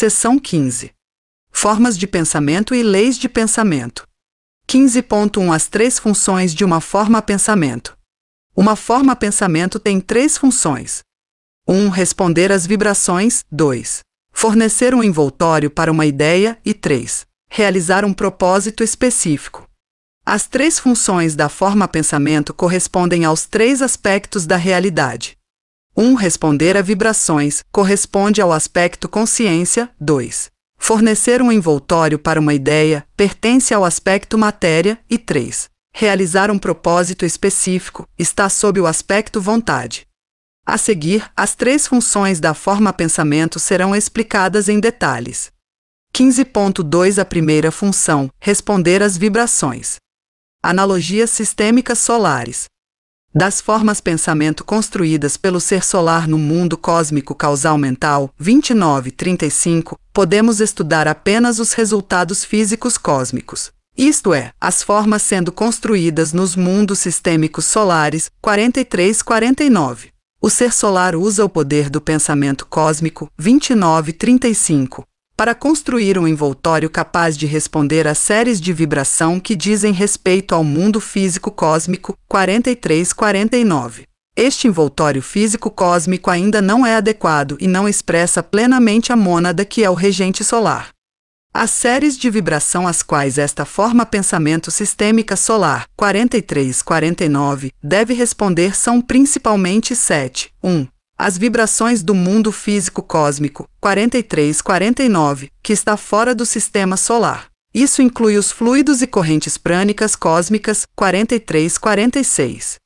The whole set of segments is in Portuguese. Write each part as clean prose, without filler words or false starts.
Seção 15. Formas de pensamento e leis de pensamento. 15.1 As três funções de uma forma pensamento. Uma forma pensamento tem três funções. 1. Responder às vibrações. 2. Fornecer um envoltório para uma ideia. E 3. Realizar um propósito específico. As três funções da forma pensamento correspondem aos três aspectos da realidade. 1. Responder a vibrações corresponde ao aspecto consciência. 2. Fornecer um envoltório para uma ideia pertence ao aspecto matéria. E 3. Realizar um propósito específico está sob o aspecto vontade. A seguir, as três funções da forma pensamento serão explicadas em detalhes. 15.2 A primeira função, responder às vibrações. Analogias sistêmicas solares. Das formas pensamento construídas pelo ser solar no mundo cósmico causal mental, 29.35, podemos estudar apenas os resultados físicos cósmicos. Isto é, as formas sendo construídas nos mundos sistêmicos solares, 43.49. O ser solar usa o poder do pensamento cósmico, 29.35, para construir um envoltório capaz de responder a séries de vibração que dizem respeito ao mundo físico cósmico, 43.49. Este envoltório físico cósmico ainda não é adequado e não expressa plenamente a mônada que é o regente solar. As séries de vibração às quais esta forma pensamento sistêmica solar, 43.49, deve responder são principalmente 7. 1. As vibrações do mundo físico cósmico, 43.49, que está fora do sistema solar. Isso inclui os fluidos e correntes prânicas cósmicas, 43.46.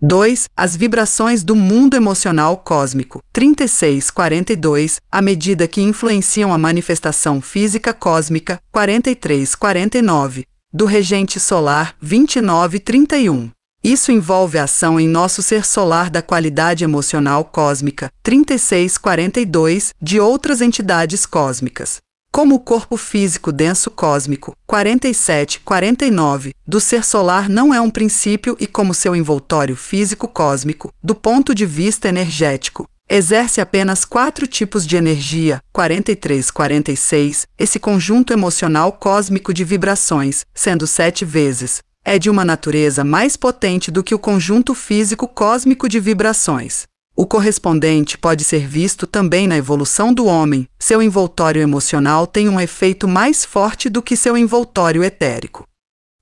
2. As vibrações do mundo emocional cósmico, 36.42, à medida que influenciam a manifestação física cósmica, 43.49, do regente solar, 29.31. Isso envolve a ação em nosso ser solar da qualidade emocional cósmica, 36.42, de outras entidades cósmicas, como o corpo físico denso cósmico, 47.49, do ser solar não é um princípio e como seu envoltório físico cósmico, do ponto de vista energético, exerce apenas 4 tipos de energia, 43.46, esse conjunto emocional cósmico de vibrações, sendo 7 vezes, é de uma natureza mais potente do que o conjunto físico cósmico de vibrações. O correspondente pode ser visto também na evolução do homem. Seu envoltório emocional tem um efeito mais forte do que seu envoltório etérico.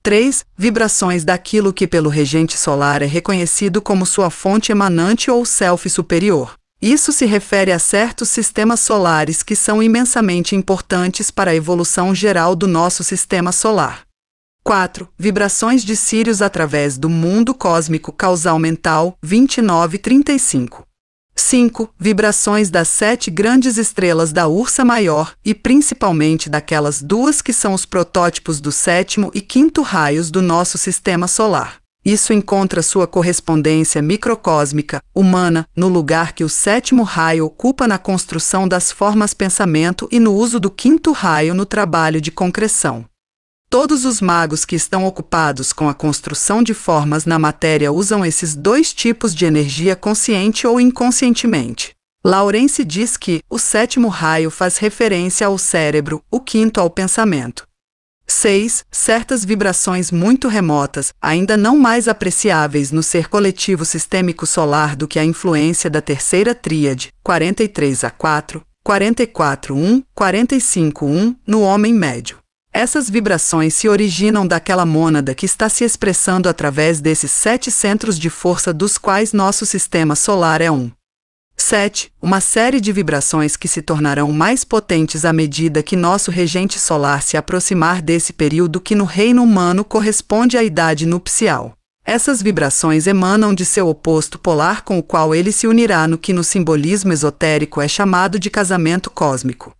3. Vibrações daquilo que pelo regente solar é reconhecido como sua fonte emanante ou self superior. Isso se refere a certos sistemas solares que são imensamente importantes para a evolução geral do nosso sistema solar. 4. Vibrações de Sírius através do mundo cósmico causal mental, 29.35. 5. Vibrações das 7 grandes estrelas da Ursa Maior e principalmente daquelas duas que são os protótipos do 7º e 5º raios do nosso sistema solar. Isso encontra sua correspondência microcósmica, humana, no lugar que o 7º raio ocupa na construção das formas pensamento e no uso do 5º raio no trabalho de concreção. Todos os magos que estão ocupados com a construção de formas na matéria usam esses 2 tipos de energia consciente ou inconscientemente. Lawrence diz que o 7º raio faz referência ao cérebro, o 5º ao pensamento. 6. Certas vibrações muito remotas, ainda não mais apreciáveis no ser coletivo sistêmico solar do que a influência da terceira tríade, 43A4, 44.1, 45.1, no homem médio. Essas vibrações se originam daquela mônada que está se expressando através desses 7 centros de força dos quais nosso sistema solar é um. 7. Uma série de vibrações que se tornarão mais potentes à medida que nosso regente solar se aproximar desse período que no reino humano corresponde à idade nupcial. Essas vibrações emanam de seu oposto polar com o qual ele se unirá no que no simbolismo esotérico é chamado de casamento cósmico.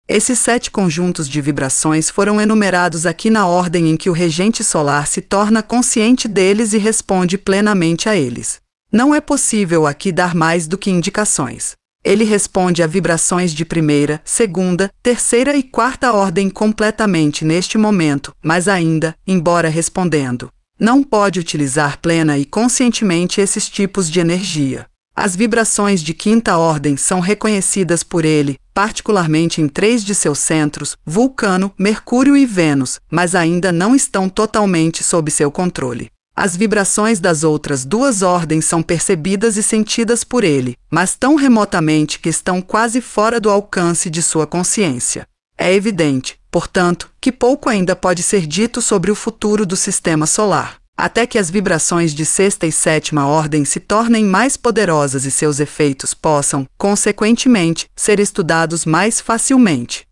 Esses 7 conjuntos de vibrações foram enumerados aqui na ordem em que o regente solar se torna consciente deles e responde plenamente a eles. Não é possível aqui dar mais do que indicações. Ele responde a vibrações de primeira, segunda, terceira e quarta ordem completamente neste momento, mas ainda, embora respondendo, não pode utilizar plena e conscientemente esses tipos de energia. As vibrações de quinta ordem são reconhecidas por ele, particularmente em 3 de seus centros, Vulcano, Mercúrio e Vênus, mas ainda não estão totalmente sob seu controle. As vibrações das outras 2 ordens são percebidas e sentidas por ele, mas tão remotamente que estão quase fora do alcance de sua consciência. É evidente, portanto, que pouco ainda pode ser dito sobre o futuro do Sistema Solar, até que as vibrações de 6ª e 7ª ordem se tornem mais poderosas e seus efeitos possam, consequentemente, ser estudados mais facilmente.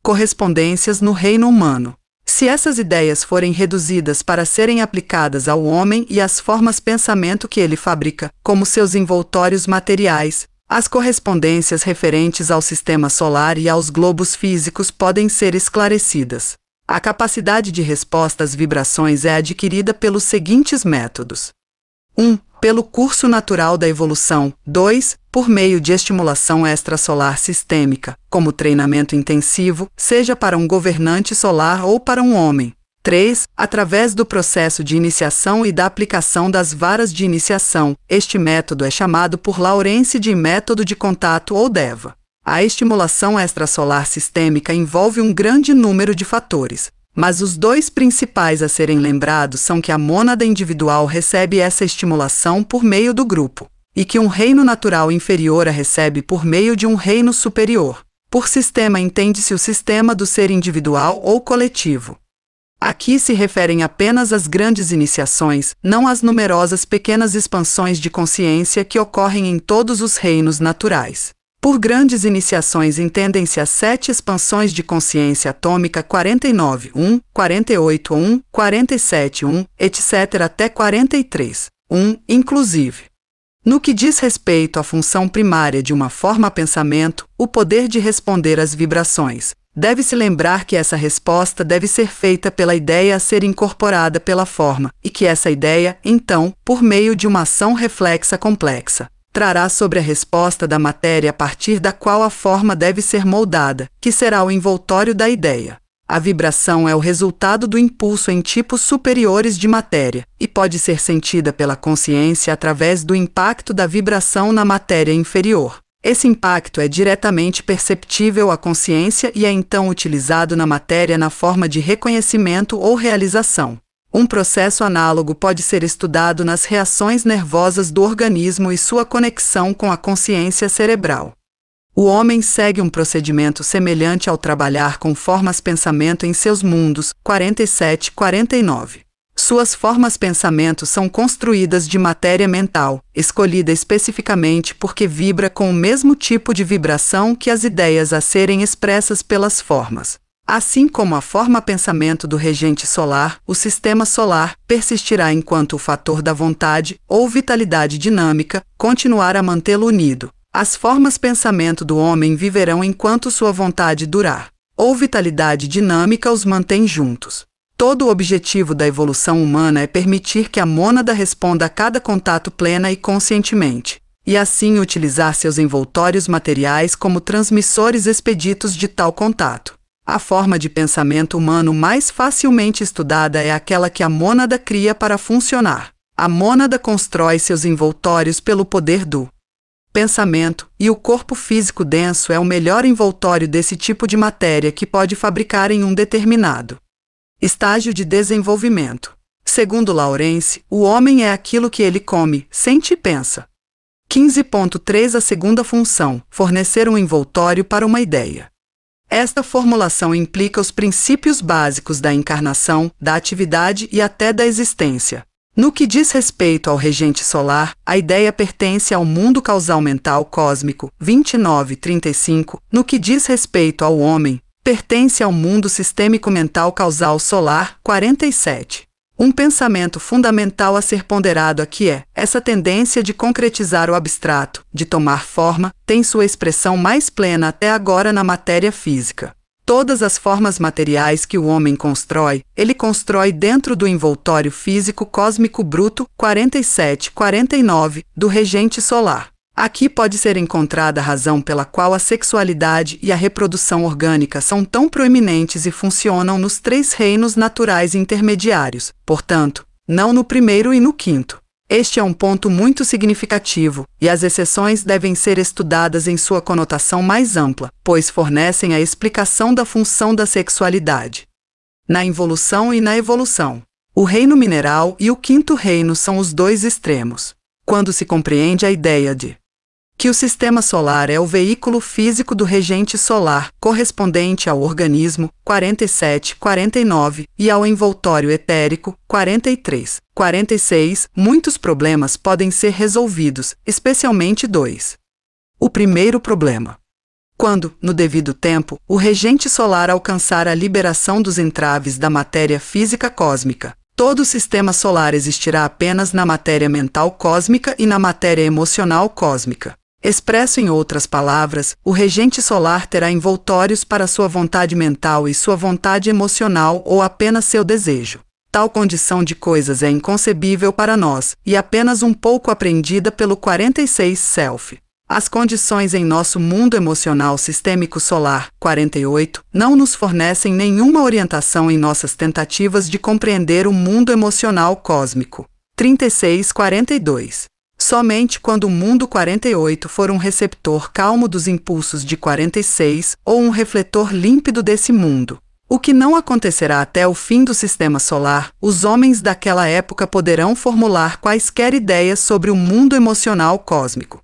Correspondências no reino humano. Se essas ideias forem reduzidas para serem aplicadas ao homem e às formas pensamento que ele fabrica, como seus envoltórios materiais, as correspondências referentes ao sistema solar e aos globos físicos podem ser esclarecidas. A capacidade de resposta às vibrações é adquirida pelos seguintes métodos. 1. Pelo curso natural da evolução. 2. Por meio de estimulação extrasolar sistêmica, como treinamento intensivo, seja para um governante solar ou para um homem. 3. Através do processo de iniciação e da aplicação das varas de iniciação. Este método é chamado por Lawrence de método de contato ou DEVA. A estimulação extrasolar sistêmica envolve um grande número de fatores, mas os 2 principais a serem lembrados são que a mônada individual recebe essa estimulação por meio do grupo, e que um reino natural inferior a recebe por meio de um reino superior. Por sistema entende-se o sistema do ser individual ou coletivo. Aqui se referem apenas às grandes iniciações, não às numerosas pequenas expansões de consciência que ocorrem em todos os reinos naturais. Por grandes iniciações entendem-se as 7 expansões de consciência atômica 49.1, 48.1, 47.1, etc. até 43.1, inclusive. No que diz respeito à função primária de uma forma pensamento, o poder de responder às vibrações, deve-se lembrar que essa resposta deve ser feita pela ideia a ser incorporada pela forma, e que essa ideia, então, por meio de uma ação reflexa complexa, trará sobre a resposta da matéria a partir da qual a forma deve ser moldada, que será o envoltório da ideia. A vibração é o resultado do impulso em tipos superiores de matéria, e pode ser sentida pela consciência através do impacto da vibração na matéria inferior. Esse impacto é diretamente perceptível à consciência e é então utilizado na matéria na forma de reconhecimento ou realização. Um processo análogo pode ser estudado nas reações nervosas do organismo e sua conexão com a consciência cerebral. O homem segue um procedimento semelhante ao trabalhar com formas pensamento em seus mundos, 47-49. Suas formas pensamento são construídas de matéria mental, escolhida especificamente porque vibra com o mesmo tipo de vibração que as ideias a serem expressas pelas formas. Assim como a forma pensamento do regente solar, o sistema solar persistirá enquanto o fator da vontade, ou vitalidade dinâmica, continuar a mantê-lo unido. As formas pensamento do homem viverão enquanto sua vontade durar, ou vitalidade dinâmica os mantém juntos. Todo o objetivo da evolução humana é permitir que a mônada responda a cada contato plena e conscientemente, e assim utilizar seus envoltórios materiais como transmissores expeditos de tal contato. A forma de pensamento humano mais facilmente estudada é aquela que a mônada cria para funcionar. A mônada constrói seus envoltórios pelo poder do pensamento, e o corpo físico denso é o melhor envoltório desse tipo de matéria que pode fabricar em um determinado estágio de desenvolvimento. Segundo Lawrence, o homem é aquilo que ele come, sente e pensa. 15.3 A segunda função, fornecer um envoltório para uma ideia. Esta formulação implica os princípios básicos da encarnação, da atividade e até da existência. No que diz respeito ao regente solar, a ideia pertence ao mundo causal mental cósmico, 29.35. No que diz respeito ao homem, pertence ao mundo sistêmico mental causal solar, 47. Um pensamento fundamental a ser ponderado aqui é: essa tendência de concretizar o abstrato, de tomar forma, tem sua expressão mais plena até agora na matéria física. Todas as formas materiais que o homem constrói, ele constrói dentro do envoltório físico cósmico bruto 47-49 do regente solar. Aqui pode ser encontrada a razão pela qual a sexualidade e a reprodução orgânica são tão proeminentes e funcionam nos 3 reinos naturais intermediários, portanto, não no primeiro e no quinto. Este é um ponto muito significativo, e as exceções devem ser estudadas em sua conotação mais ampla, pois fornecem a explicação da função da sexualidade. Na involução e na evolução. O reino mineral e o quinto reino são os dois extremos. Quando se compreende a ideia de que o sistema solar é o veículo físico do regente solar, correspondente ao organismo, 47, 49, e ao envoltório etérico, 43, 46, muitos problemas podem ser resolvidos, especialmente dois. O primeiro problema. Quando, no devido tempo, o regente solar alcançar a liberação dos entraves da matéria física cósmica, todo o sistema solar existirá apenas na matéria mental cósmica e na matéria emocional cósmica. Expresso em outras palavras, o regente solar terá envoltórios para sua vontade mental e sua vontade emocional ou apenas seu desejo. Tal condição de coisas é inconcebível para nós e apenas um pouco apreendida pelo 46 Self. As condições em nosso mundo emocional sistêmico solar, 48, não nos fornecem nenhuma orientação em nossas tentativas de compreender o mundo emocional cósmico. 36, 42. Somente quando o mundo 48 for um receptor calmo dos impulsos de 46 ou um refletor límpido desse mundo, o que não acontecerá até o fim do sistema solar, os homens daquela época poderão formular quaisquer ideias sobre o mundo emocional cósmico.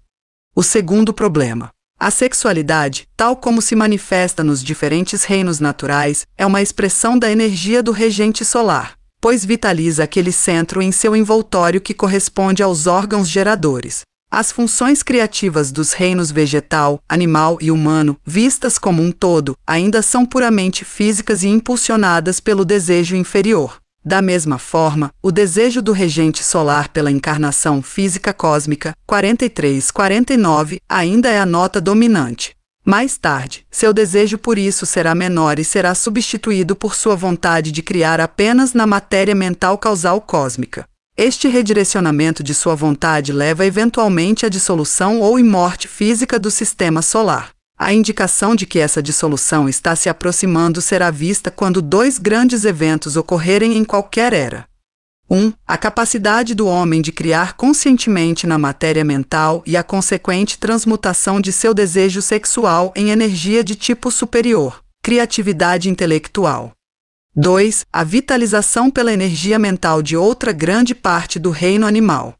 O segundo problema. A sexualidade, tal como se manifesta nos diferentes reinos naturais, é uma expressão da energia do regente solar, pois vitaliza aquele centro em seu envoltório que corresponde aos órgãos geradores. As funções criativas dos reinos vegetal, animal e humano, vistas como um todo, ainda são puramente físicas e impulsionadas pelo desejo inferior. Da mesma forma, o desejo do regente solar pela encarnação física cósmica, 43-49, ainda é a nota dominante. Mais tarde, seu desejo por isso será menor e será substituído por sua vontade de criar apenas na matéria mental causal cósmica. Este redirecionamento de sua vontade leva eventualmente à dissolução ou morte física do sistema solar. A indicação de que essa dissolução está se aproximando será vista quando dois grandes eventos ocorrerem em qualquer era. 1. A capacidade do homem de criar conscientemente na matéria mental e a consequente transmutação de seu desejo sexual em energia de tipo superior, criatividade intelectual. 2. A vitalização pela energia mental de outra grande parte do reino animal.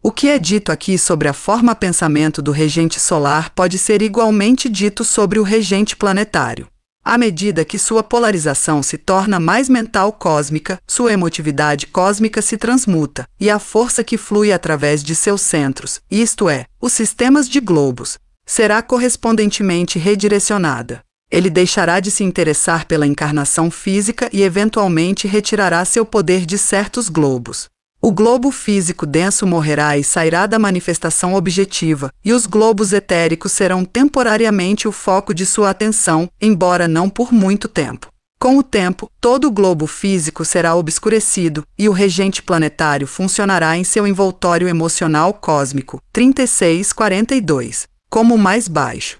O que é dito aqui sobre a forma-pensamento do regente solar pode ser igualmente dito sobre o regente planetário. À medida que sua polarização se torna mais mental cósmica, sua emotividade cósmica se transmuta, e a força que flui através de seus centros, isto é, os sistemas de globos, será correspondentemente redirecionada. Ele deixará de se interessar pela encarnação física e eventualmente retirará seu poder de certos globos. O globo físico denso morrerá e sairá da manifestação objetiva, e os globos etéricos serão temporariamente o foco de sua atenção, embora não por muito tempo. Com o tempo, todo o globo físico será obscurecido, e o regente planetário funcionará em seu envoltório emocional cósmico, 36-42, como o mais baixo.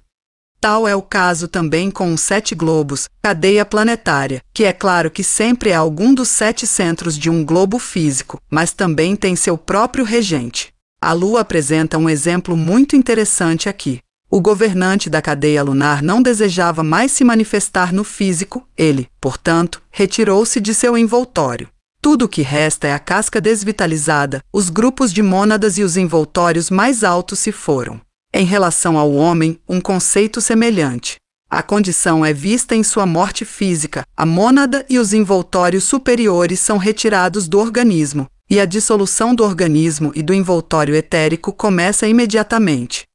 Tal é o caso também com os 7 globos, cadeia planetária, que é claro que sempre é algum dos 7 centros de um globo físico, mas também tem seu próprio regente. A Lua apresenta um exemplo muito interessante aqui. O governante da cadeia lunar não desejava mais se manifestar no físico, ele, portanto, retirou-se de seu envoltório. Tudo o que resta é a casca desvitalizada, os grupos de mônadas e os envoltórios mais altos se foram. Em relação ao homem, um conceito semelhante. A condição é vista em sua morte física, a mônada e os envoltórios superiores são retirados do organismo, e a dissolução do organismo e do envoltório etérico começa imediatamente.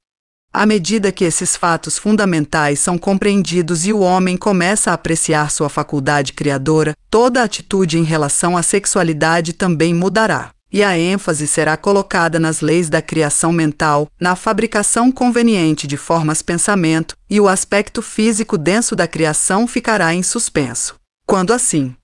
À medida que esses fatos fundamentais são compreendidos e o homem começa a apreciar sua faculdade criadora, toda atitude em relação à sexualidade também mudará. E a ênfase será colocada nas leis da criação mental, na fabricação conveniente de formas-pensamento, e o aspecto físico denso da criação ficará em suspenso. Quando assim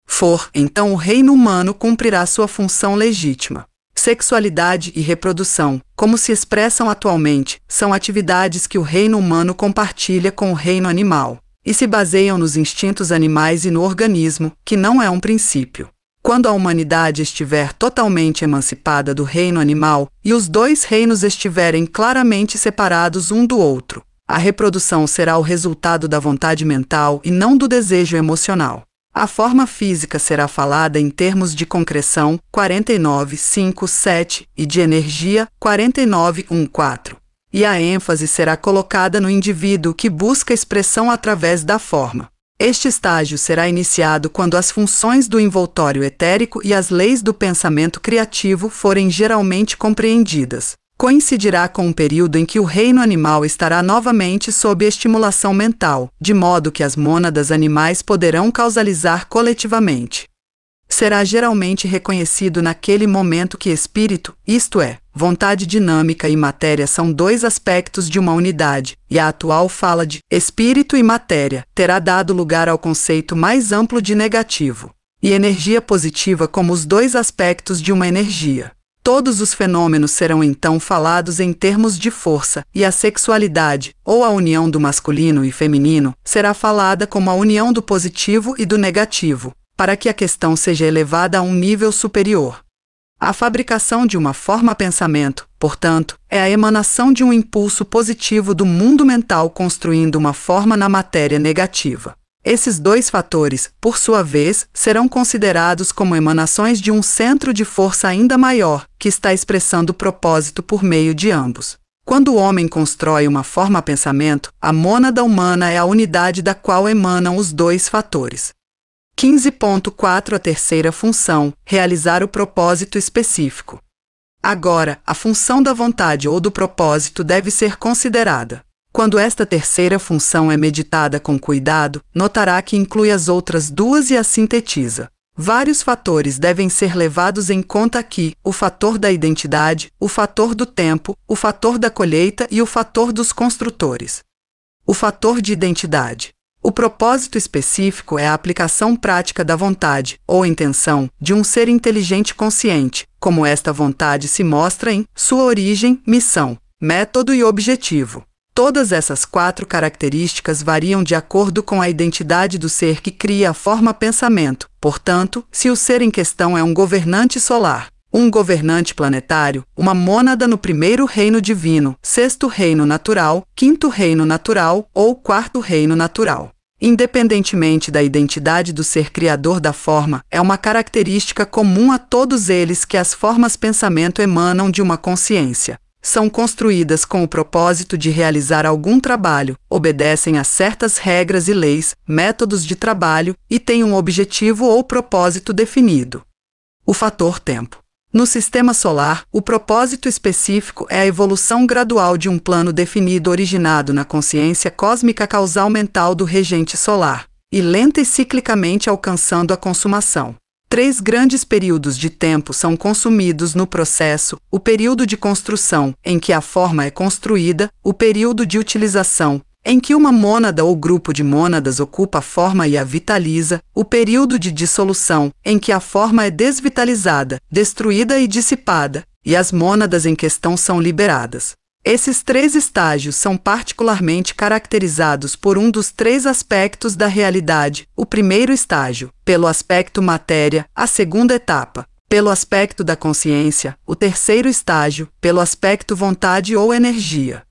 for, então o reino humano cumprirá sua função legítima. Sexualidade e reprodução, como se expressam atualmente, são atividades que o reino humano compartilha com o reino animal, e se baseiam nos instintos animais e no organismo, que não é um princípio. Quando a humanidade estiver totalmente emancipada do reino animal e os dois reinos estiverem claramente separados um do outro, a reprodução será o resultado da vontade mental e não do desejo emocional. A forma física será falada em termos de concreção 49:5-7 e de energia 49:1-4. E a ênfase será colocada no indivíduo que busca expressão através da forma. Este estágio será iniciado quando as funções do envoltório etérico e as leis do pensamento criativo forem geralmente compreendidas. Coincidirá com um período em que o reino animal estará novamente sob estimulação mental, de modo que as mônadas animais poderão causalizar coletivamente. Será geralmente reconhecido naquele momento que espírito, isto é, vontade dinâmica e matéria são dois aspectos de uma unidade, e a atual fala de espírito e matéria terá dado lugar ao conceito mais amplo de negativo, e energia positiva como os dois aspectos de uma energia. Todos os fenômenos serão então falados em termos de força, e a sexualidade, ou a união do masculino e feminino, será falada como a união do positivo e do negativo, para que a questão seja elevada a um nível superior. A fabricação de uma forma-pensamento, portanto, é a emanação de um impulso positivo do mundo mental construindo uma forma na matéria negativa. Esses dois fatores, por sua vez, serão considerados como emanações de um centro de força ainda maior, que está expressando o propósito por meio de ambos. Quando o homem constrói uma forma-pensamento, a mônada humana é a unidade da qual emanam os dois fatores. 15.4 A terceira função, realizar o propósito específico. Agora, a função da vontade ou do propósito deve ser considerada. Quando esta terceira função é meditada com cuidado, notará que inclui as outras duas e as sintetiza. Vários fatores devem ser levados em conta aqui: o fator da identidade, o fator do tempo, o fator da colheita e o fator dos construtores. O fator de identidade. O propósito específico é a aplicação prática da vontade, ou intenção, de um ser inteligente consciente, como esta vontade se mostra em sua origem, missão, método e objetivo. Todas essas quatro características variam de acordo com a identidade do ser que cria a forma-pensamento. Portanto, se o ser em questão é um governante solar, um governante planetário, uma mônada no primeiro reino divino, sexto reino natural, quinto reino natural ou quarto reino natural. Independentemente da identidade do ser criador da forma, é uma característica comum a todos eles que as formas-pensamento emanam de uma consciência. São construídas com o propósito de realizar algum trabalho, obedecem a certas regras e leis, métodos de trabalho e têm um objetivo ou propósito definido. O fator tempo. No sistema solar, o propósito específico é a evolução gradual de um plano definido originado na consciência cósmica causal mental do regente solar, e lenta e ciclicamente alcançando a consumação. 3 grandes períodos de tempo são consumidos no processo: o período de construção, em que a forma é construída, o período de utilização, em que uma mônada ou grupo de mônadas ocupa a forma e a vitaliza, o período de dissolução, em que a forma é desvitalizada, destruída e dissipada, e as mônadas em questão são liberadas. Esses 3 estágios são particularmente caracterizados por um dos 3 aspectos da realidade: o primeiro estágio, pelo aspecto matéria; a segunda etapa, pelo aspecto da consciência; o terceiro estágio, pelo aspecto vontade ou energia.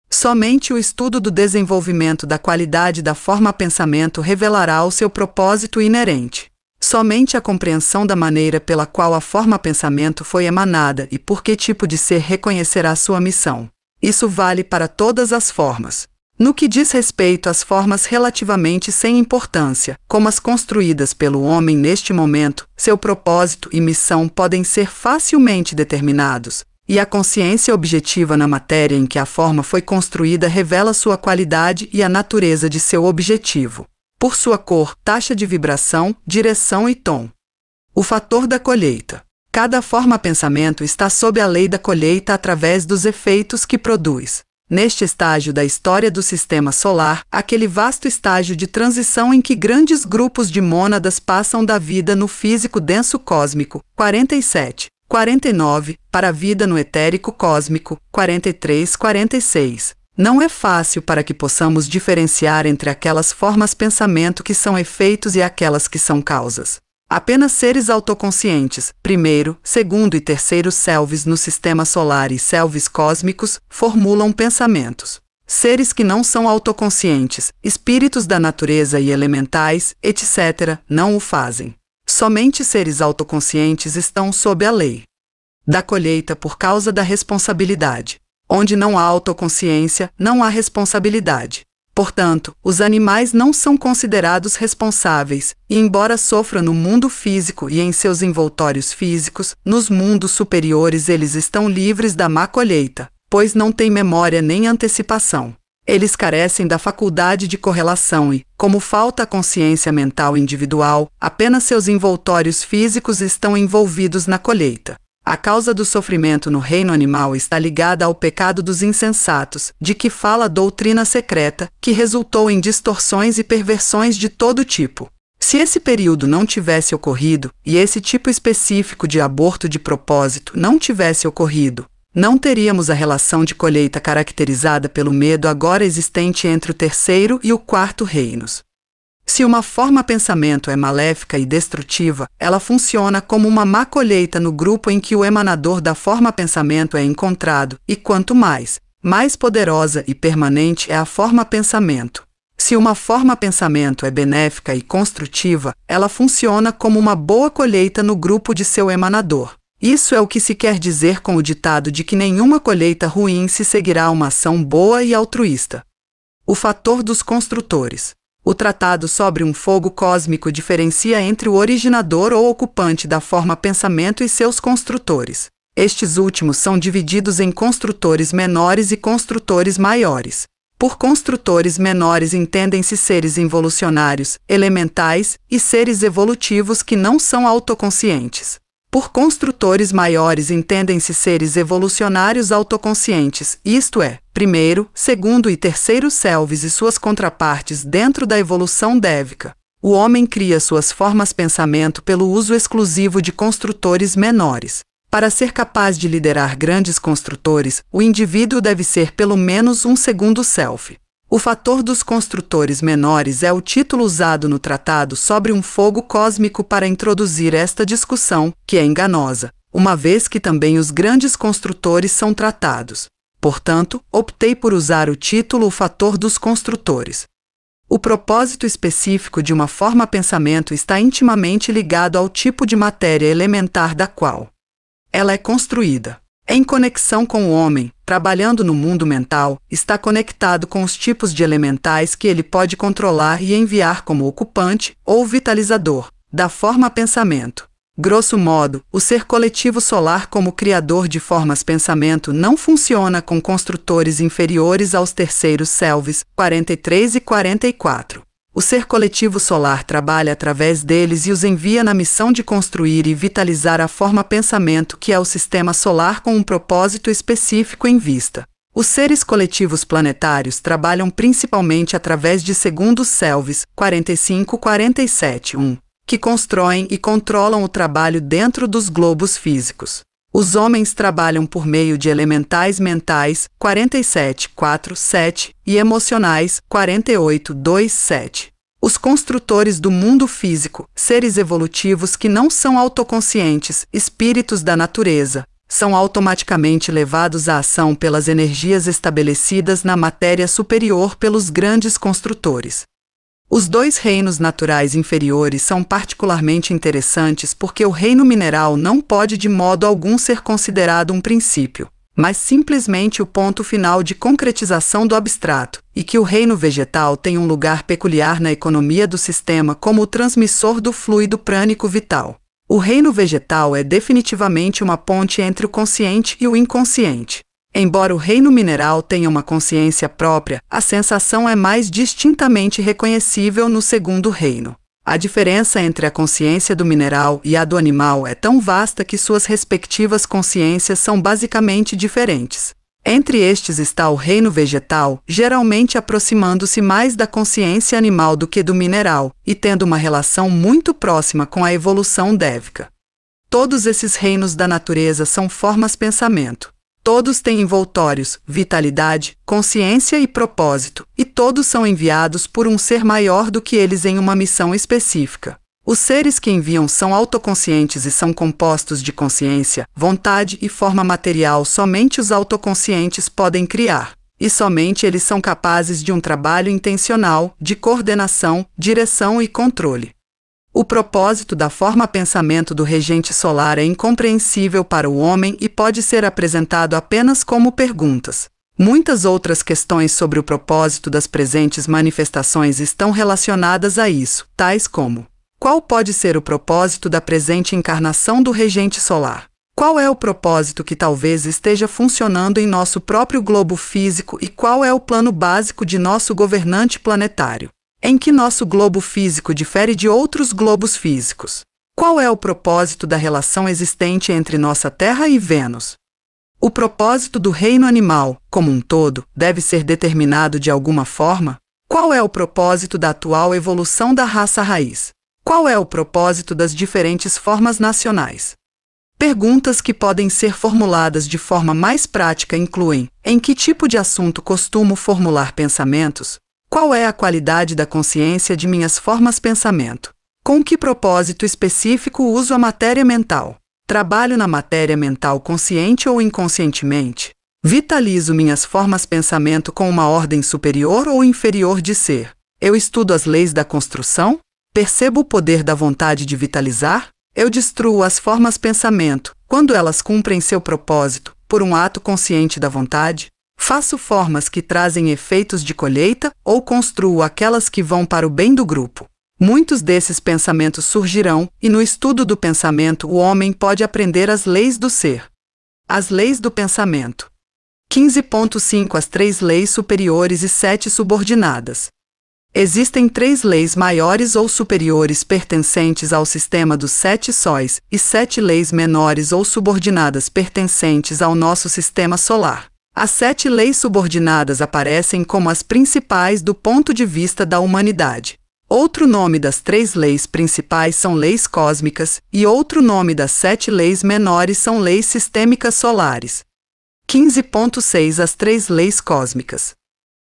Somente o estudo do desenvolvimento da qualidade da forma-pensamento revelará o seu propósito inerente. Somente a compreensão da maneira pela qual a forma-pensamento foi emanada e por que tipo de ser reconhecerá sua missão. Isso vale para todas as formas. No que diz respeito às formas relativamente sem importância, como as construídas pelo homem neste momento, seu propósito e missão podem ser facilmente determinados, e a consciência objetiva na matéria em que a forma foi construída revela sua qualidade e a natureza de seu objetivo, por sua cor, taxa de vibração, direção e tom. O fator da colheita. Cada forma-pensamento está sob a lei da colheita através dos efeitos que produz. Neste estágio da história do sistema solar, aquele vasto estágio de transição em que grandes grupos de mônadas passam da vida no físico denso cósmico, 47, 49, para a vida no etérico cósmico, 43, 46. Não é fácil para que possamos diferenciar entre aquelas formas-pensamento que são efeitos e aquelas que são causas. Apenas seres autoconscientes, primeiro, segundo e terceiro selves no sistema solar e selves cósmicos, formulam pensamentos. Seres que não são autoconscientes, espíritos da natureza e elementais, etc., não o fazem. Somente seres autoconscientes estão sob a lei da colheita por causa da responsabilidade. Onde não há autoconsciência, não há responsabilidade. Portanto, os animais não são considerados responsáveis, e embora sofram no mundo físico e em seus envoltórios físicos, nos mundos superiores eles estão livres da má colheita, pois não têm memória nem antecipação. Eles carecem da faculdade de correlação e, como falta a consciência mental individual, apenas seus envoltórios físicos estão envolvidos na colheita. A causa do sofrimento no reino animal está ligada ao pecado dos insensatos, de que fala a doutrina secreta, que resultou em distorções e perversões de todo tipo. Se esse período não tivesse ocorrido, e esse tipo específico de aborto de propósito não tivesse ocorrido, não teríamos a relação de colheita caracterizada pelo medo agora existente entre o terceiro e o quarto reinos. Se uma forma pensamento é maléfica e destrutiva, ela funciona como uma má colheita no grupo em que o emanador da forma pensamento é encontrado, e quanto mais poderosa e permanente é a forma pensamento. Se uma forma pensamento é benéfica e construtiva, ela funciona como uma boa colheita no grupo de seu emanador. Isso é o que se quer dizer com o ditado de que nenhuma colheita ruim se seguirá a uma ação boa e altruísta. O fator dos construtores. O tratado sobre um fogo cósmico diferencia entre o originador ou ocupante da forma pensamento e seus construtores. Estes últimos são divididos em construtores menores e construtores maiores. Por construtores menores entendem-se seres involucionários, elementais e seres evolutivos que não são autoconscientes. Por construtores maiores entendem-se seres evolucionários autoconscientes, isto é, primeiro, segundo e terceiro selves e suas contrapartes dentro da evolução dévica. O homem cria suas formas pensamento pelo uso exclusivo de construtores menores. Para ser capaz de liderar grandes construtores, o indivíduo deve ser pelo menos um segundo self. O fator dos construtores menores é o título usado no tratado sobre um fogo cósmico para introduzir esta discussão, que é enganosa, uma vez que também os grandes construtores são tratados. Portanto, optei por usar o título o fator dos construtores. O propósito específico de uma forma pensamento está intimamente ligado ao tipo de matéria elementar da qual ela é construída. Em conexão com o homem, trabalhando no mundo mental, está conectado com os tipos de elementais que ele pode controlar e enviar como ocupante ou vitalizador da forma pensamento. Grosso modo, o ser coletivo solar como criador de formas pensamento não funciona com construtores inferiores aos terceiros selves, 43 e 44. O ser coletivo solar trabalha através deles e os envia na missão de construir e vitalizar a forma pensamento que é o sistema solar com um propósito específico em vista. Os seres coletivos planetários trabalham principalmente através de segundos selves, 45-47-1, que constroem e controlam o trabalho dentro dos globos físicos. Os homens trabalham por meio de elementais mentais, 47-4-7, e emocionais, 48-2-7. Os construtores do mundo físico, seres evolutivos que não são autoconscientes, espíritos da natureza, são automaticamente levados à ação pelas energias estabelecidas na matéria superior pelos grandes construtores. Os dois reinos naturais inferiores são particularmente interessantes porque o reino mineral não pode de modo algum ser considerado um princípio, mas simplesmente o ponto final de concretização do abstrato, e que o reino vegetal tem um lugar peculiar na economia do sistema como o transmissor do fluido prânico vital. O reino vegetal é definitivamente uma ponte entre o consciente e o inconsciente. Embora o reino mineral tenha uma consciência própria, a sensação é mais distintamente reconhecível no segundo reino. A diferença entre a consciência do mineral e a do animal é tão vasta que suas respectivas consciências são basicamente diferentes. Entre estes está o reino vegetal, geralmente aproximando-se mais da consciência animal do que do mineral, e tendo uma relação muito próxima com a evolução dévica. Todos esses reinos da natureza são formas pensamento. Todos têm envoltórios, vitalidade, consciência e propósito, e todos são enviados por um ser maior do que eles em uma missão específica. Os seres que enviam são autoconscientes e são compostos de consciência, vontade e forma material. Somente os autoconscientes podem criar, e somente eles são capazes de um trabalho intencional, de coordenação, direção e controle. O propósito da forma pensamento do regente solar é incompreensível para o homem e pode ser apresentado apenas como perguntas. Muitas outras questões sobre o propósito das presentes manifestações estão relacionadas a isso, tais como: qual pode ser o propósito da presente encarnação do regente solar? Qual é o propósito que talvez esteja funcionando em nosso próprio globo físico e qual é o plano básico de nosso governante planetário? Em que nosso globo físico difere de outros globos físicos? Qual é o propósito da relação existente entre nossa Terra e Vênus? O propósito do reino animal, como um todo, deve ser determinado de alguma forma? Qual é o propósito da atual evolução da raça raiz? Qual é o propósito das diferentes formas nacionais? Perguntas que podem ser formuladas de forma mais prática incluem: em que tipo de assunto costumo formular pensamentos? Qual é a qualidade da consciência de minhas formas pensamento? Com que propósito específico uso a matéria mental? Trabalho na matéria mental consciente ou inconscientemente? Vitalizo minhas formas pensamento com uma ordem superior ou inferior de ser? Eu estudo as leis da construção? Percebo o poder da vontade de vitalizar? Eu destruo as formas pensamento, quando elas cumprem seu propósito, por um ato consciente da vontade? Faço formas que trazem efeitos de colheita ou construo aquelas que vão para o bem do grupo? Muitos desses pensamentos surgirão, e no estudo do pensamento o homem pode aprender as leis do ser. As leis do pensamento. 15.5 As 3 leis superiores e 7 subordinadas. Existem 3 leis maiores ou superiores pertencentes ao sistema dos 7 sóis e 7 leis menores ou subordinadas pertencentes ao nosso sistema solar. As 7 leis subordinadas aparecem como as principais do ponto de vista da humanidade. Outro nome das 3 leis principais são leis cósmicas e outro nome das 7 leis menores são leis sistêmicas solares. 15.6 As 3 leis cósmicas.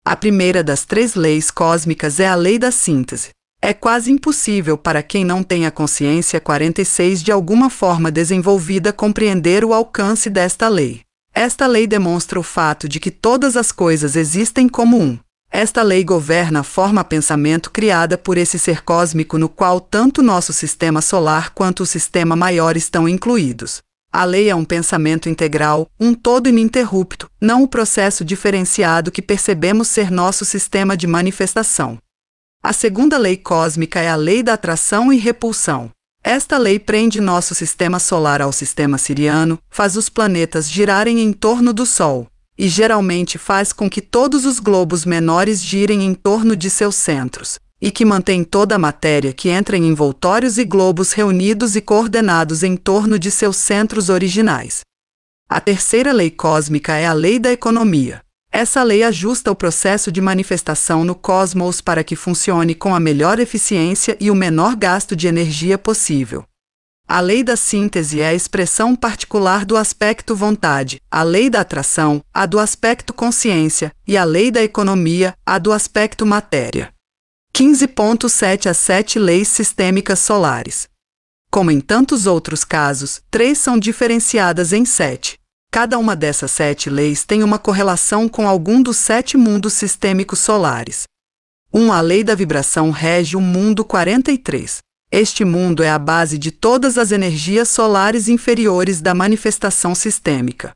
A primeira das 3 leis cósmicas é a lei da síntese. É quase impossível para quem não tem a consciência 46 de alguma forma desenvolvida compreender o alcance desta lei. Esta lei demonstra o fato de que todas as coisas existem como um. Esta lei governa a forma pensamento criada por esse ser cósmico no qual tanto nosso sistema solar quanto o sistema maior estão incluídos. A lei é um pensamento integral, um todo ininterrupto, não o processo diferenciado que percebemos ser nosso sistema de manifestação. A segunda lei cósmica é a lei da atração e repulsão. Esta lei prende nosso sistema solar ao sistema siriano, faz os planetas girarem em torno do Sol, e geralmente faz com que todos os globos menores girem em torno de seus centros, e que mantém toda a matéria que entra em envoltórios e globos reunidos e coordenados em torno de seus centros originais. A terceira lei cósmica é a lei da economia. Essa lei ajusta o processo de manifestação no cosmos para que funcione com a melhor eficiência e o menor gasto de energia possível. A lei da síntese é a expressão particular do aspecto vontade, a lei da atração, a do aspecto consciência, e a lei da economia, a do aspecto matéria. 15.7 As 7 leis sistêmicas solares. Como em tantos outros casos, 3 são diferenciadas em 7. Cada uma dessas 7 leis tem uma correlação com algum dos 7 mundos sistêmicos solares. 1. A lei da vibração rege o mundo 43. Este mundo é a base de todas as energias solares inferiores da manifestação sistêmica.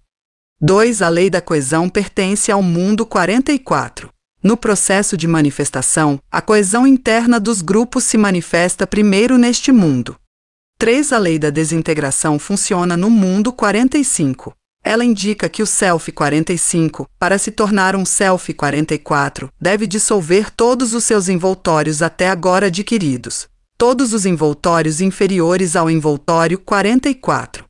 2. A lei da coesão pertence ao mundo 44. No processo de manifestação, a coesão interna dos grupos se manifesta primeiro neste mundo. 3. A lei da desintegração funciona no mundo 45. Ela indica que o Self 45, para se tornar um Self 44, deve dissolver todos os seus envoltórios até agora adquiridos. Todos os envoltórios inferiores ao envoltório 44.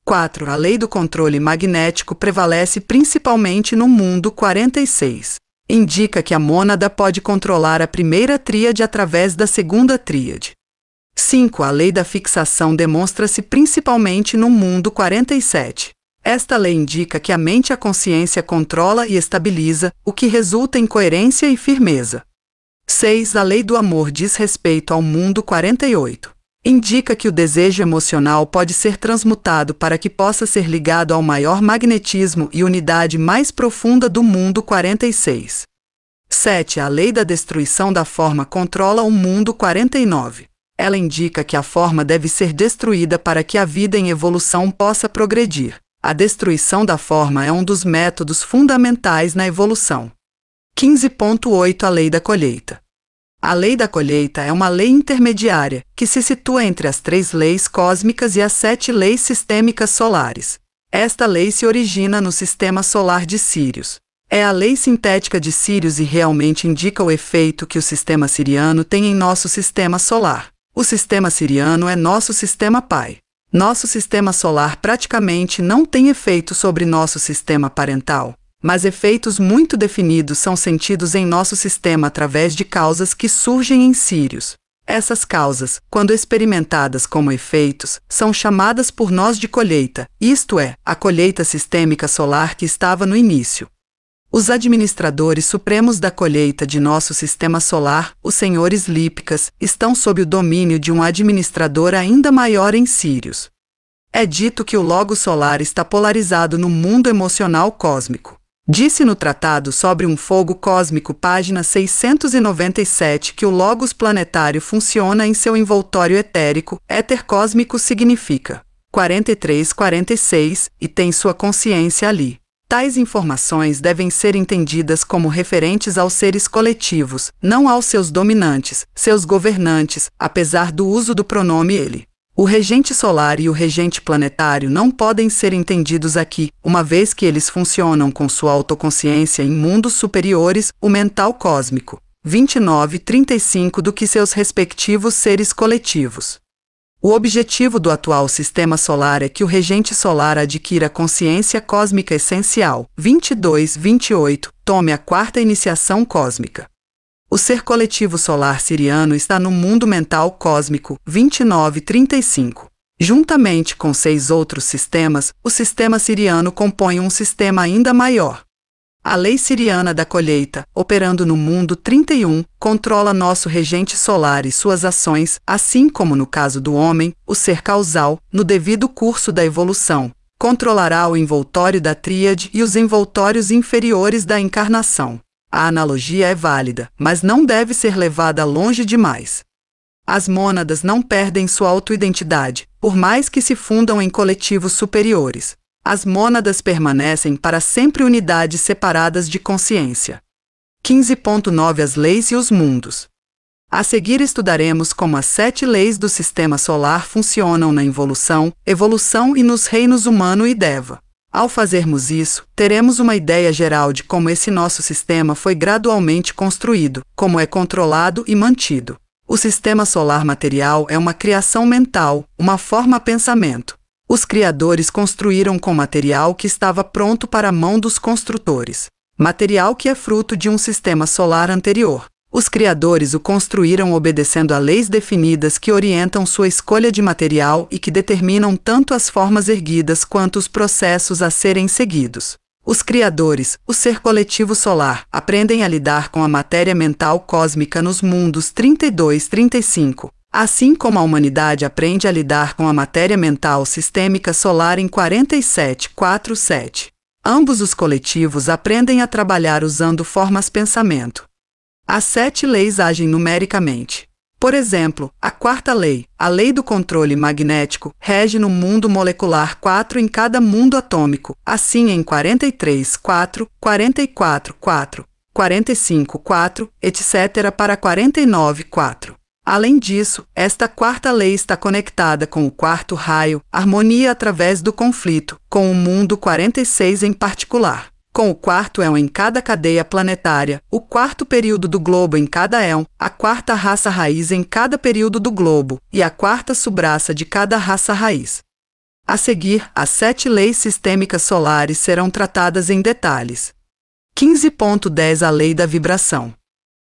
4. A lei do controle magnético prevalece principalmente no mundo 46. Indica que a mônada pode controlar a primeira tríade através da segunda tríade. 5. A lei da fixação demonstra-se principalmente no mundo 47. Esta lei indica que a mente e a consciência controla e estabiliza, o que resulta em coerência e firmeza. 6. A lei do amor diz respeito ao mundo 48. Indica que o desejo emocional pode ser transmutado para que possa ser ligado ao maior magnetismo e unidade mais profunda do mundo. 46. 7. A lei da destruição da forma controla o mundo. 49. Ela indica que a forma deve ser destruída para que a vida em evolução possa progredir. A destruição da forma é um dos métodos fundamentais na evolução. 15.8. A lei da colheita. A lei da colheita é uma lei intermediária, que se situa entre as 3 leis cósmicas e as 7 leis sistêmicas solares. Esta lei se origina no sistema solar de Sírius. É a lei sintética de Sírius e realmente indica o efeito que o sistema siriano tem em nosso sistema solar. O sistema siriano é nosso sistema pai. Nosso sistema solar praticamente não tem efeito sobre nosso sistema parental, mas efeitos muito definidos são sentidos em nosso sistema através de causas que surgem em Sírius. Essas causas, quando experimentadas como efeitos, são chamadas por nós de colheita, isto é, a colheita sistêmica solar que estava no início. Os administradores supremos da colheita de nosso sistema solar, os senhores lípicas, estão sob o domínio de um administrador ainda maior em Sírius. É dito que o Logos solar está polarizado no mundo emocional cósmico. Disse no Tratado sobre um Fogo Cósmico, página 697, que o Logos planetário funciona em seu envoltório etérico, éter cósmico significa 43-46, e tem sua consciência ali. Tais informações devem ser entendidas como referentes aos seres coletivos, não aos seus dominantes, seus governantes, apesar do uso do pronome ele. O regente solar e o regente planetário não podem ser entendidos aqui, uma vez que eles funcionam com sua autoconsciência em mundos superiores, o mental cósmico, 29-35 do que seus respectivos seres coletivos. O objetivo do atual sistema solar é que o regente solar adquira consciência cósmica essencial, 22-28, tome a 4ª iniciação cósmica. O ser coletivo solar siriano está no mundo mental cósmico, 29-35. Juntamente com 6 outros sistemas, o sistema siriano compõe um sistema ainda maior. A lei siriana da colheita, operando no mundo 31, controla nosso regente solar e suas ações, assim como no caso do homem, o ser causal, no devido curso da evolução, controlará o envoltório da tríade e os envoltórios inferiores da encarnação. A analogia é válida, mas não deve ser levada longe demais. As mônadas não perdem sua autoidentidade, por mais que se fundam em coletivos superiores. As mônadas permanecem para sempre unidades separadas de consciência. 15.9 As leis e os mundos. A seguir estudaremos como as 7 leis do sistema solar funcionam na evolução e nos reinos humano e Deva. Ao fazermos isso, teremos uma ideia geral de como esse nosso sistema foi gradualmente construído, como é controlado e mantido. O sistema solar material é uma criação mental, uma forma-pensamento. Os criadores construíram com material que estava pronto para a mão dos construtores. Material que é fruto de um sistema solar anterior. Os criadores o construíram obedecendo a leis definidas que orientam sua escolha de material e que determinam tanto as formas erguidas quanto os processos a serem seguidos. Os criadores, o ser coletivo solar, aprendem a lidar com a matéria mental cósmica nos mundos 32-35. Assim como a humanidade aprende a lidar com a matéria mental sistêmica solar em 47-47. Ambos os coletivos aprendem a trabalhar usando formas-pensamento. As 7 leis agem numericamente. Por exemplo, a 4ª lei, a lei do controle magnético, rege no mundo molecular 4 em cada mundo atômico, assim em 43-4, 44-4, 45-4, etc. para 49-4. Além disso, esta 4ª lei está conectada com o 4º raio, harmonia através do conflito, com o mundo 46 em particular. Com o 4º éon em cada cadeia planetária, o 4º período do globo em cada éon, a 4ª raça raiz em cada período do globo e a 4ª subraça de cada raça raiz. A seguir, as 7 leis sistêmicas solares serão tratadas em detalhes. 15.10 A lei da vibração.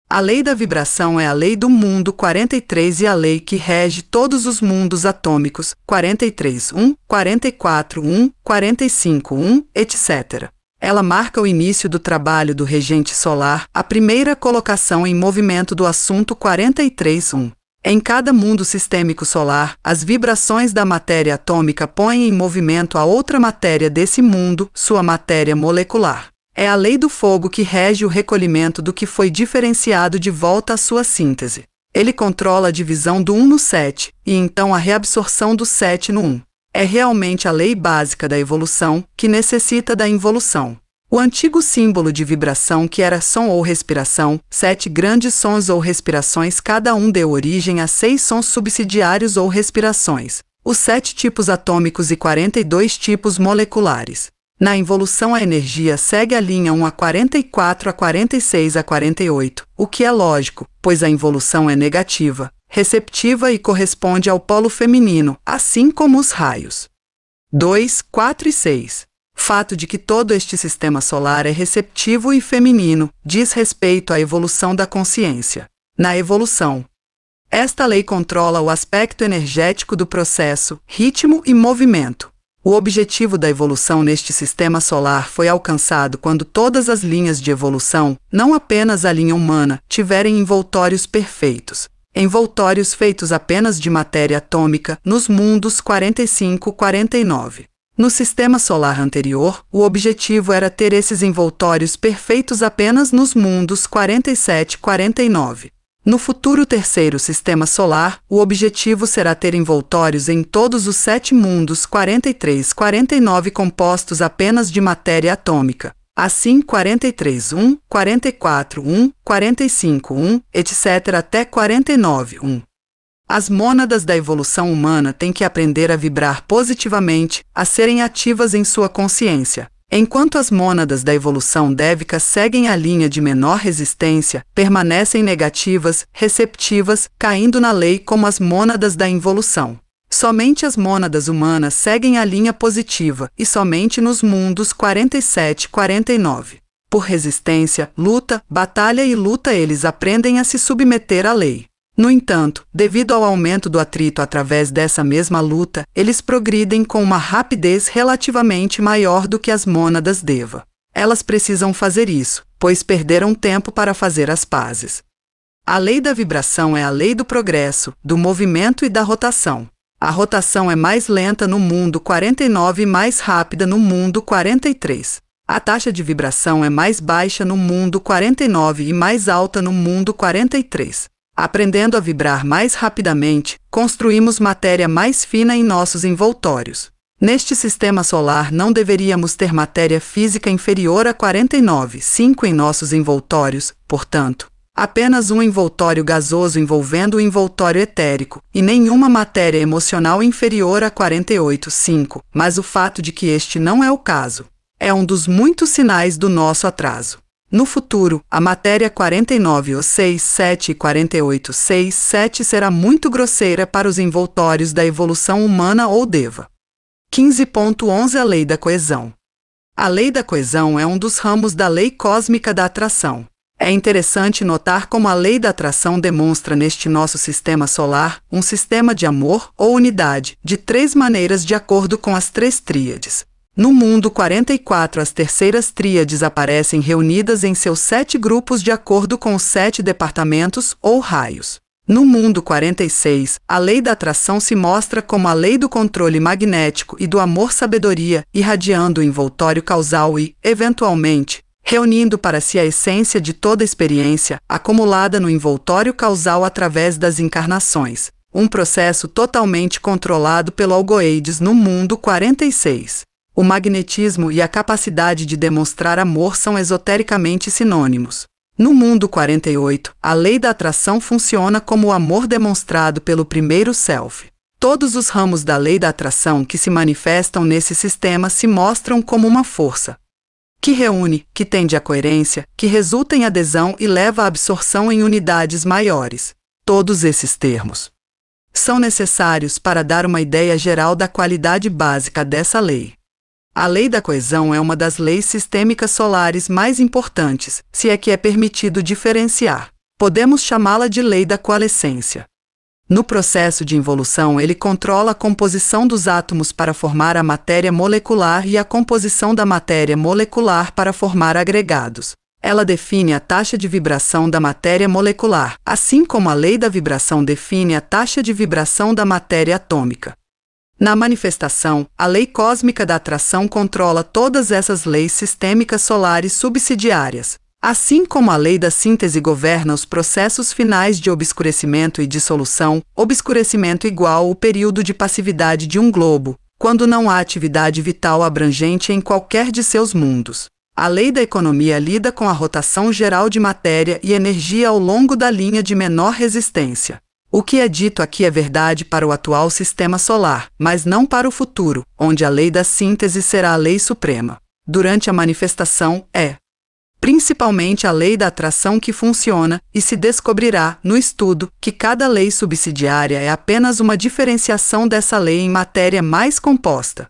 A lei da vibração é a lei do mundo 43 e a lei que rege todos os mundos atômicos 43-1, 44-1, 45-1, etc. Ela marca o início do trabalho do regente solar, a primeira colocação em movimento do assunto 43-1. Em cada mundo sistêmico solar, as vibrações da matéria atômica põem em movimento a outra matéria desse mundo, sua matéria molecular. É a lei do fogo que rege o recolhimento do que foi diferenciado de volta à sua síntese. Ele controla a divisão do 1 no 7, e então a reabsorção do 7 no 1. É realmente a lei básica da evolução, que necessita da involução. O antigo símbolo de vibração que era som ou respiração, 7 grandes sons ou respirações, cada um deu origem a 6 sons subsidiários ou respirações, os 7 tipos atômicos e 42 tipos moleculares. Na involução a energia segue a linha 1 a 44 a 46 a 48, o que é lógico, pois a involução é negativa, receptiva e corresponde ao polo feminino, assim como os raios. 2, 4 e 6. Fato de que todo este sistema solar é receptivo e feminino diz respeito à evolução da consciência. Na evolução, esta lei controla o aspecto energético do processo, ritmo e movimento. O objetivo da evolução neste sistema solar foi alcançado quando todas as linhas de evolução, não apenas a linha humana, tiverem envoltórios perfeitos. Envoltórios feitos apenas de matéria atômica nos mundos 45 e 49. No sistema solar anterior, o objetivo era ter esses envoltórios perfeitos apenas nos mundos 47 e 49. No futuro terceiro sistema solar, o objetivo será ter envoltórios em todos os 7 mundos 43 e 49 compostos apenas de matéria atômica. Assim 43.1, 44.1, 45.1, etc. até 49.1. As mônadas da evolução humana têm que aprender a vibrar positivamente, a serem ativas em sua consciência. Enquanto as mônadas da evolução dévica seguem a linha de menor resistência, permanecem negativas, receptivas, caindo na lei como as mônadas da involução. Somente as mônadas humanas seguem a linha positiva, e somente nos mundos 47 e 49. Por resistência, luta, batalha e luta eles aprendem a se submeter à lei. No entanto, devido ao aumento do atrito através dessa mesma luta, eles progridem com uma rapidez relativamente maior do que as mônadas Deva. Elas precisam fazer isso, pois perderam tempo para fazer as pazes. A lei da vibração é a lei do progresso, do movimento e da rotação. A rotação é mais lenta no mundo 49 e mais rápida no mundo 43. A taxa de vibração é mais baixa no mundo 49 e mais alta no mundo 43. Aprendendo a vibrar mais rapidamente, construímos matéria mais fina em nossos envoltórios. Neste sistema solar não deveríamos ter matéria física inferior a 49,5 em nossos envoltórios, portanto, apenas um envoltório gasoso envolvendo o envoltório etérico, e nenhuma matéria emocional inferior a 48,5, mas o fato de que este não é o caso é um dos muitos sinais do nosso atraso. No futuro, a matéria 49,6, 7 e 48,6, 7 será muito grosseira para os envoltórios da evolução humana ou Deva. 15.11 A lei da coesão. A lei da coesão é um dos ramos da lei cósmica da atração. É interessante notar como a lei da atração demonstra neste nosso sistema solar um sistema de amor ou unidade, de 3 maneiras de acordo com as 3 tríades. No mundo 44, as terceiras tríades aparecem reunidas em seus 7 grupos de acordo com os 7 departamentos ou raios. No mundo 46, a lei da atração se mostra como a lei do controle magnético e do amor-sabedoria, irradiando o envoltório causal e, eventualmente, reunindo para si a essência de toda experiência acumulada no envoltório causal através das encarnações. Um processo totalmente controlado pelo algoides no mundo 46. O magnetismo e a capacidade de demonstrar amor são esotericamente sinônimos. No mundo 48, a lei da atração funciona como o amor demonstrado pelo primeiro self. Todos os ramos da lei da atração que se manifestam nesse sistema se mostram como uma força que reúne, que tende à coerência, que resulta em adesão e leva à absorção em unidades maiores. Todos esses termos são necessários para dar uma ideia geral da qualidade básica dessa lei. A lei da coesão é uma das leis sistêmicas solares mais importantes, se é que é permitido diferenciar. Podemos chamá-la de lei da coalescência. No processo de involução, ele controla a composição dos átomos para formar a matéria molecular e a composição da matéria molecular para formar agregados. Ela define a taxa de vibração da matéria molecular, assim como a lei da vibração define a taxa de vibração da matéria atômica. Na manifestação, a lei cósmica da atração controla todas essas leis sistêmicas solares subsidiárias, assim como a lei da síntese governa os processos finais de obscurecimento e dissolução, obscurecimento igual o período de passividade de um globo, quando não há atividade vital abrangente em qualquer de seus mundos. A lei da economia lida com a rotação geral de matéria e energia ao longo da linha de menor resistência. O que é dito aqui é verdade para o atual sistema solar, mas não para o futuro, onde a lei da síntese será a lei suprema. Durante a manifestação, principalmente a lei da atração que funciona, e se descobrirá, no estudo, que cada lei subsidiária é apenas uma diferenciação dessa lei em matéria mais composta.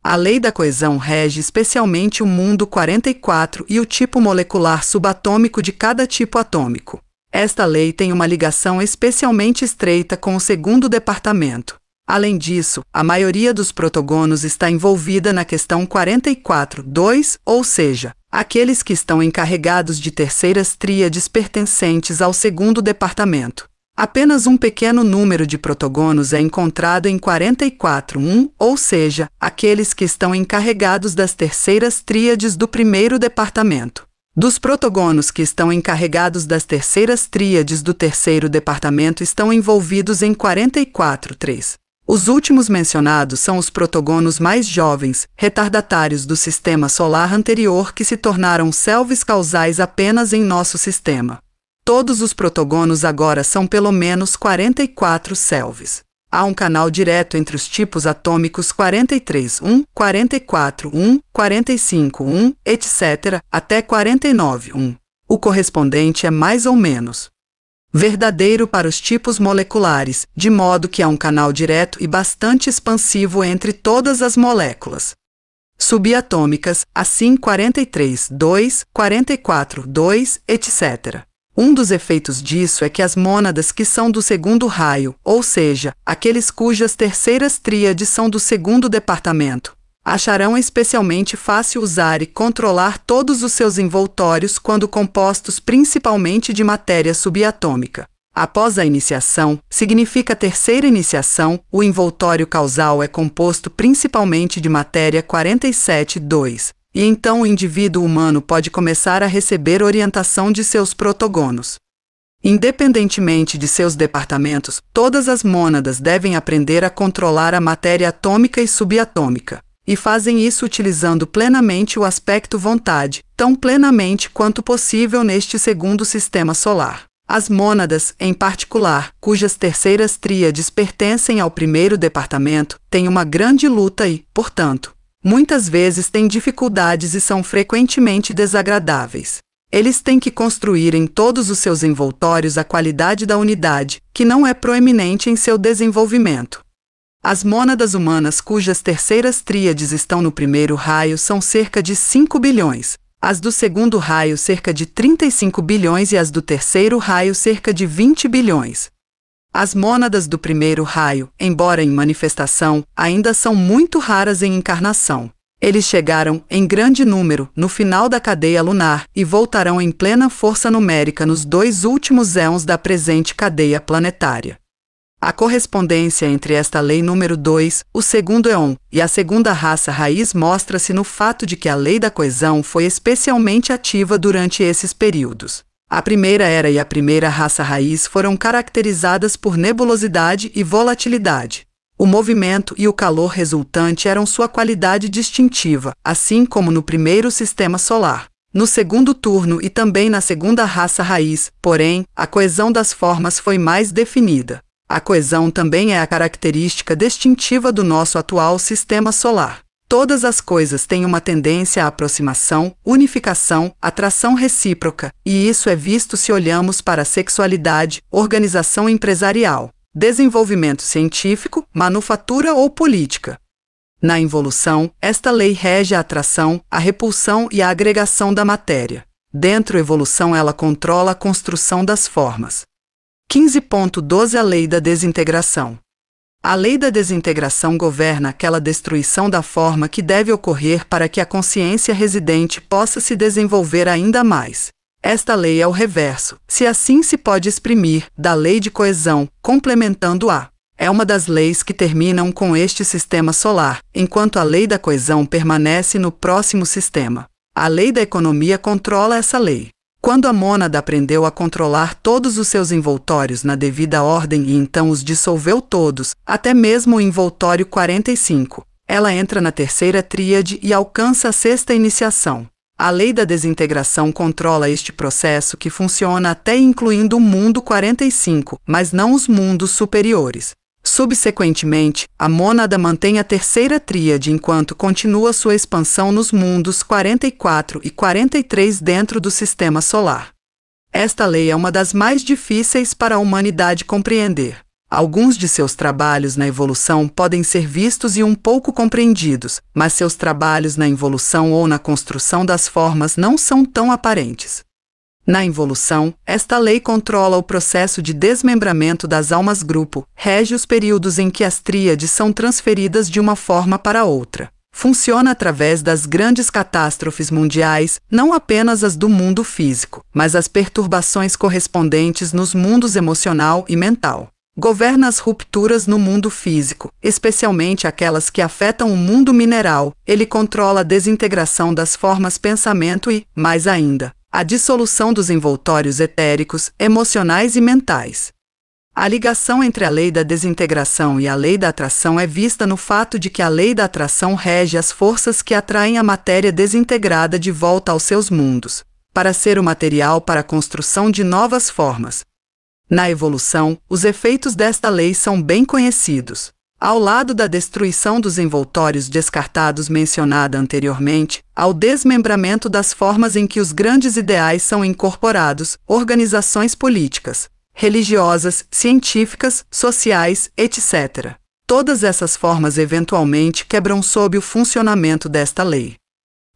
A lei da coesão rege especialmente o mundo 44 e o tipo molecular subatômico de cada tipo atômico. Esta lei tem uma ligação especialmente estreita com o segundo departamento. Além disso, a maioria dos protogonos está envolvida na questão 44.2, ou seja, aqueles que estão encarregados de terceiras tríades pertencentes ao segundo departamento. Apenas um pequeno número de protogonos é encontrado em 44.1, ou seja, aqueles que estão encarregados das terceiras tríades do primeiro departamento. Dos protogonos que estão encarregados das terceiras tríades do terceiro departamento estão envolvidos em 44.3. Os últimos mencionados são os protogonos mais jovens, retardatários do sistema solar anterior que se tornaram selves causais apenas em nosso sistema. Todos os protogonos agora são pelo menos 44 selves. Há um canal direto entre os tipos atômicos 43.1, 44.1, 45.1, etc., até 49.1. O correspondente é mais ou menos verdadeiro para os tipos moleculares, de modo que há um canal direto e bastante expansivo entre todas as moléculas subatômicas, assim 43.2, 44.2, etc. Um dos efeitos disso é que as mônadas que são do segundo raio, ou seja, aqueles cujas terceiras tríades são do segundo departamento, acharão especialmente fácil usar e controlar todos os seus envoltórios quando compostos principalmente de matéria subatômica. Após a iniciação, significa terceira iniciação, o envoltório causal é composto principalmente de matéria 47.2. E então o indivíduo humano pode começar a receber orientação de seus protogonos. Independentemente de seus departamentos, todas as mônadas devem aprender a controlar a matéria atômica e subatômica, e fazem isso utilizando plenamente o aspecto vontade, tão plenamente quanto possível neste segundo sistema solar. As mônadas, em particular, cujas terceiras tríades pertencem ao primeiro departamento, têm uma grande luta e, portanto, muitas vezes têm dificuldades e são frequentemente desagradáveis. Eles têm que construir em todos os seus envoltórios a qualidade da unidade, que não é proeminente em seu desenvolvimento. As mônadas humanas cujas terceiras tríades estão no primeiro raio são cerca de 5 bilhões, as do segundo raio cerca de 35 bilhões e as do terceiro raio cerca de 20 bilhões. As mônadas do primeiro raio, embora em manifestação, ainda são muito raras em encarnação. Eles chegaram, em grande número, no final da cadeia lunar e voltarão em plena força numérica nos 2 últimos éons da presente cadeia planetária. A correspondência entre esta lei número 2, o segundo éon, e a segunda raça raiz mostra-se no fato de que a lei da coesão foi especialmente ativa durante esses períodos. A primeira era e a primeira raça raiz foram caracterizadas por nebulosidade e volatilidade. O movimento e o calor resultante eram sua qualidade distintiva, assim como no primeiro sistema solar. No segundo turno e também na segunda raça raiz, porém, a coesão das formas foi mais definida. A coesão também é a característica distintiva do nosso atual sistema solar. Todas as coisas têm uma tendência à aproximação, unificação, atração recíproca, e isso é visto se olhamos para a sexualidade, organização empresarial, desenvolvimento científico, manufatura ou política. Na involução, esta lei rege a atração, a repulsão e a agregação da matéria. Dentro da evolução, ela controla a construção das formas. 15.12 A lei da desintegração. A lei da desintegração governa aquela destruição da forma que deve ocorrer para que a consciência residente possa se desenvolver ainda mais. Esta lei é o reverso, se assim se pode exprimir, da lei de coesão, complementando-a. É uma das leis que terminam com este sistema solar, enquanto a lei da coesão permanece no próximo sistema. A lei da economia controla essa lei. Quando a mônada aprendeu a controlar todos os seus envoltórios na devida ordem e então os dissolveu todos, até mesmo o envoltório 45, ela entra na terceira tríade e alcança a sexta iniciação. A lei da desintegração controla este processo que funciona até e incluindo o mundo 45, mas não os mundos superiores. Subsequentemente, a mônada mantém a terceira tríade enquanto continua sua expansão nos mundos 44 e 43 dentro do sistema solar. Esta lei é uma das mais difíceis para a humanidade compreender. Alguns de seus trabalhos na evolução podem ser vistos e um pouco compreendidos, mas seus trabalhos na involução ou na construção das formas não são tão aparentes. Na involução, esta lei controla o processo de desmembramento das almas-grupo, rege os períodos em que as tríades são transferidas de uma forma para outra. Funciona através das grandes catástrofes mundiais, não apenas as do mundo físico, mas as perturbações correspondentes nos mundos emocional e mental. Governa as rupturas no mundo físico, especialmente aquelas que afetam o mundo mineral. Ele controla a desintegração das formas pensamento e, mais ainda, a dissolução dos envoltórios etéricos, emocionais e mentais. A ligação entre a lei da desintegração e a lei da atração é vista no fato de que a lei da atração rege as forças que atraem a matéria desintegrada de volta aos seus mundos, para ser o material para a construção de novas formas. Na evolução, os efeitos desta lei são bem conhecidos. Ao lado da destruição dos envoltórios descartados mencionada anteriormente, ao desmembramento das formas em que os grandes ideais são incorporados, organizações políticas, religiosas, científicas, sociais, etc. Todas essas formas eventualmente quebram sob o funcionamento desta lei.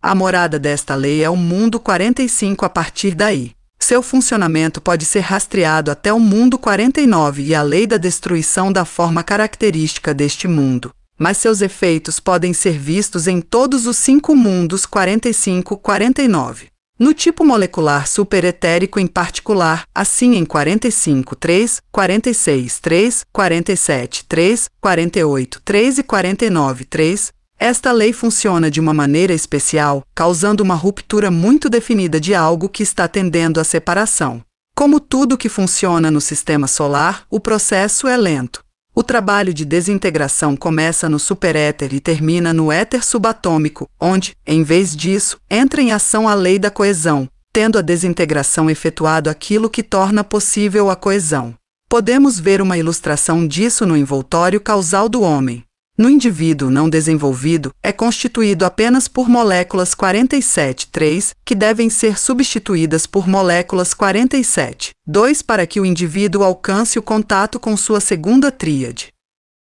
A morada desta lei é o mundo 45 a partir daí. Seu funcionamento pode ser rastreado até o mundo 49 e a lei da destruição da forma característica deste mundo, mas seus efeitos podem ser vistos em todos os 5 mundos 45 e 49. No tipo molecular superetérico em particular, assim em 45.3, 46.3, 47.3, 48.3 e 49.3, esta lei funciona de uma maneira especial, causando uma ruptura muito definida de algo que está tendendo à separação. Como tudo que funciona no sistema solar, o processo é lento. O trabalho de desintegração começa no superéter e termina no éter subatômico, onde, em vez disso, entra em ação a lei da coesão, tendo a desintegração efetuado aquilo que torna possível a coesão. Podemos ver uma ilustração disso no envoltório causal do homem. No indivíduo não desenvolvido, é constituído apenas por moléculas 47.3, que devem ser substituídas por moléculas 47.2 para que o indivíduo alcance o contato com sua segunda tríade.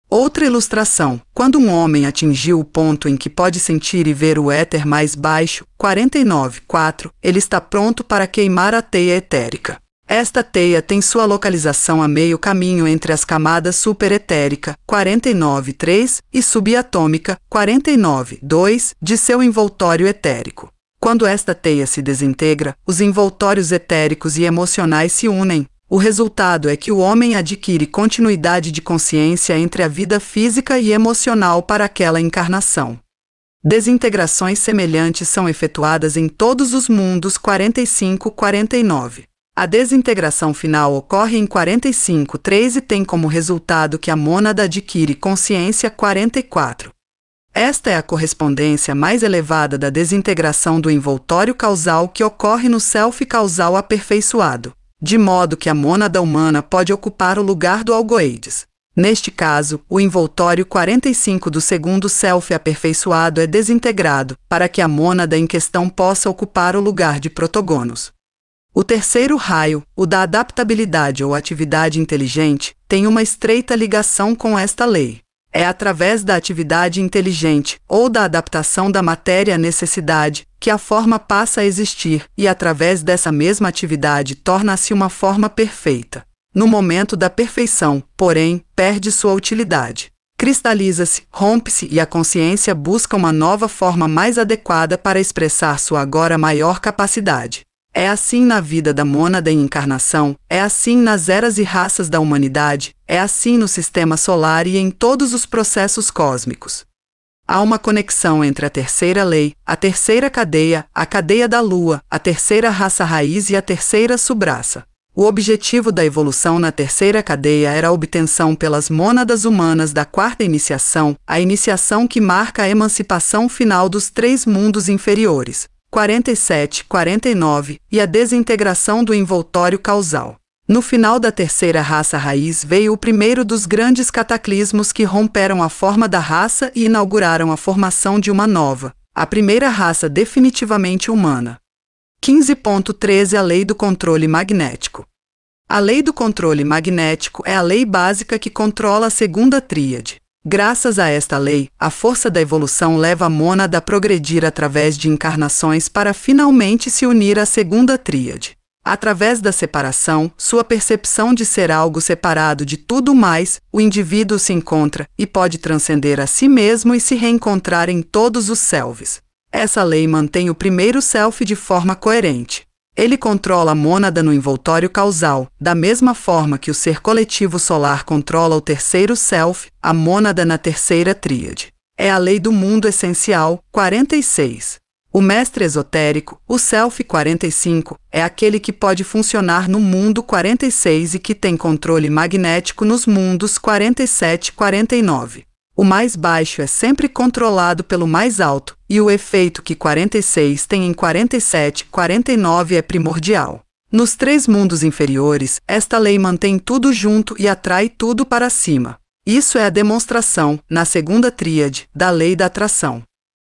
Outra ilustração: quando um homem atingiu o ponto em que pode sentir e ver o éter mais baixo, 49.4, ele está pronto para queimar a teia etérica. Esta teia tem sua localização a meio caminho entre as camadas superetérica, 49.3, e subatômica, 49.2, de seu envoltório etérico. Quando esta teia se desintegra, os envoltórios etéricos e emocionais se unem. O resultado é que o homem adquire continuidade de consciência entre a vida física e emocional para aquela encarnação. Desintegrações semelhantes são efetuadas em todos os mundos 45 e 49. A desintegração final ocorre em 45.3 e tem como resultado que a mônada adquire consciência 44. Esta é a correspondência mais elevada da desintegração do envoltório causal que ocorre no self causal aperfeiçoado, de modo que a mônada humana pode ocupar o lugar do algoides. Neste caso, o envoltório 45 do segundo self aperfeiçoado é desintegrado, para que a mônada em questão possa ocupar o lugar de protogonos. O terceiro raio, o da adaptabilidade ou atividade inteligente, tem uma estreita ligação com esta lei. É através da atividade inteligente, ou da adaptação da matéria à necessidade, que a forma passa a existir, e através dessa mesma atividade torna-se uma forma perfeita. No momento da perfeição, porém, perde sua utilidade. cristaliza-se, rompe-se e a consciência busca uma nova forma mais adequada para expressar sua agora maior capacidade. É assim na vida da mônada em encarnação, é assim nas eras e raças da humanidade, é assim no sistema solar e em todos os processos cósmicos. Há uma conexão entre a terceira lei, a terceira cadeia, a cadeia da Lua, a terceira raça raiz e a terceira subraça. O objetivo da evolução na terceira cadeia era a obtenção pelas mônadas humanas da quarta iniciação, a iniciação que marca a emancipação final dos três mundos inferiores, 47, 49, e a desintegração do envoltório causal. No final da terceira raça raiz veio o primeiro dos grandes cataclismos que romperam a forma da raça e inauguraram a formação de uma nova, a primeira raça definitivamente humana. 15.13 A lei do controle magnético. A lei do controle magnético é a lei básica que controla a segunda tríade. Graças a esta lei, a força da evolução leva a mônada a progredir através de encarnações para finalmente se unir à segunda tríade. Através da separação, sua percepção de ser algo separado de tudo mais, o indivíduo se encontra e pode transcender a si mesmo e se reencontrar em todos os selves. Essa lei mantém o primeiro self de forma coerente. Ele controla a mônada no envoltório causal, da mesma forma que o ser coletivo solar controla o terceiro self, a mônada na terceira tríade. É a lei do mundo essencial, 46. O mestre esotérico, o self 45, é aquele que pode funcionar no mundo 46 e que tem controle magnético nos mundos 47 e 49. O mais baixo é sempre controlado pelo mais alto, e o efeito que 46 tem em 47 e 49 é primordial. Nos três mundos inferiores, esta lei mantém tudo junto e atrai tudo para cima. Isso é a demonstração, na segunda tríade, da lei da atração.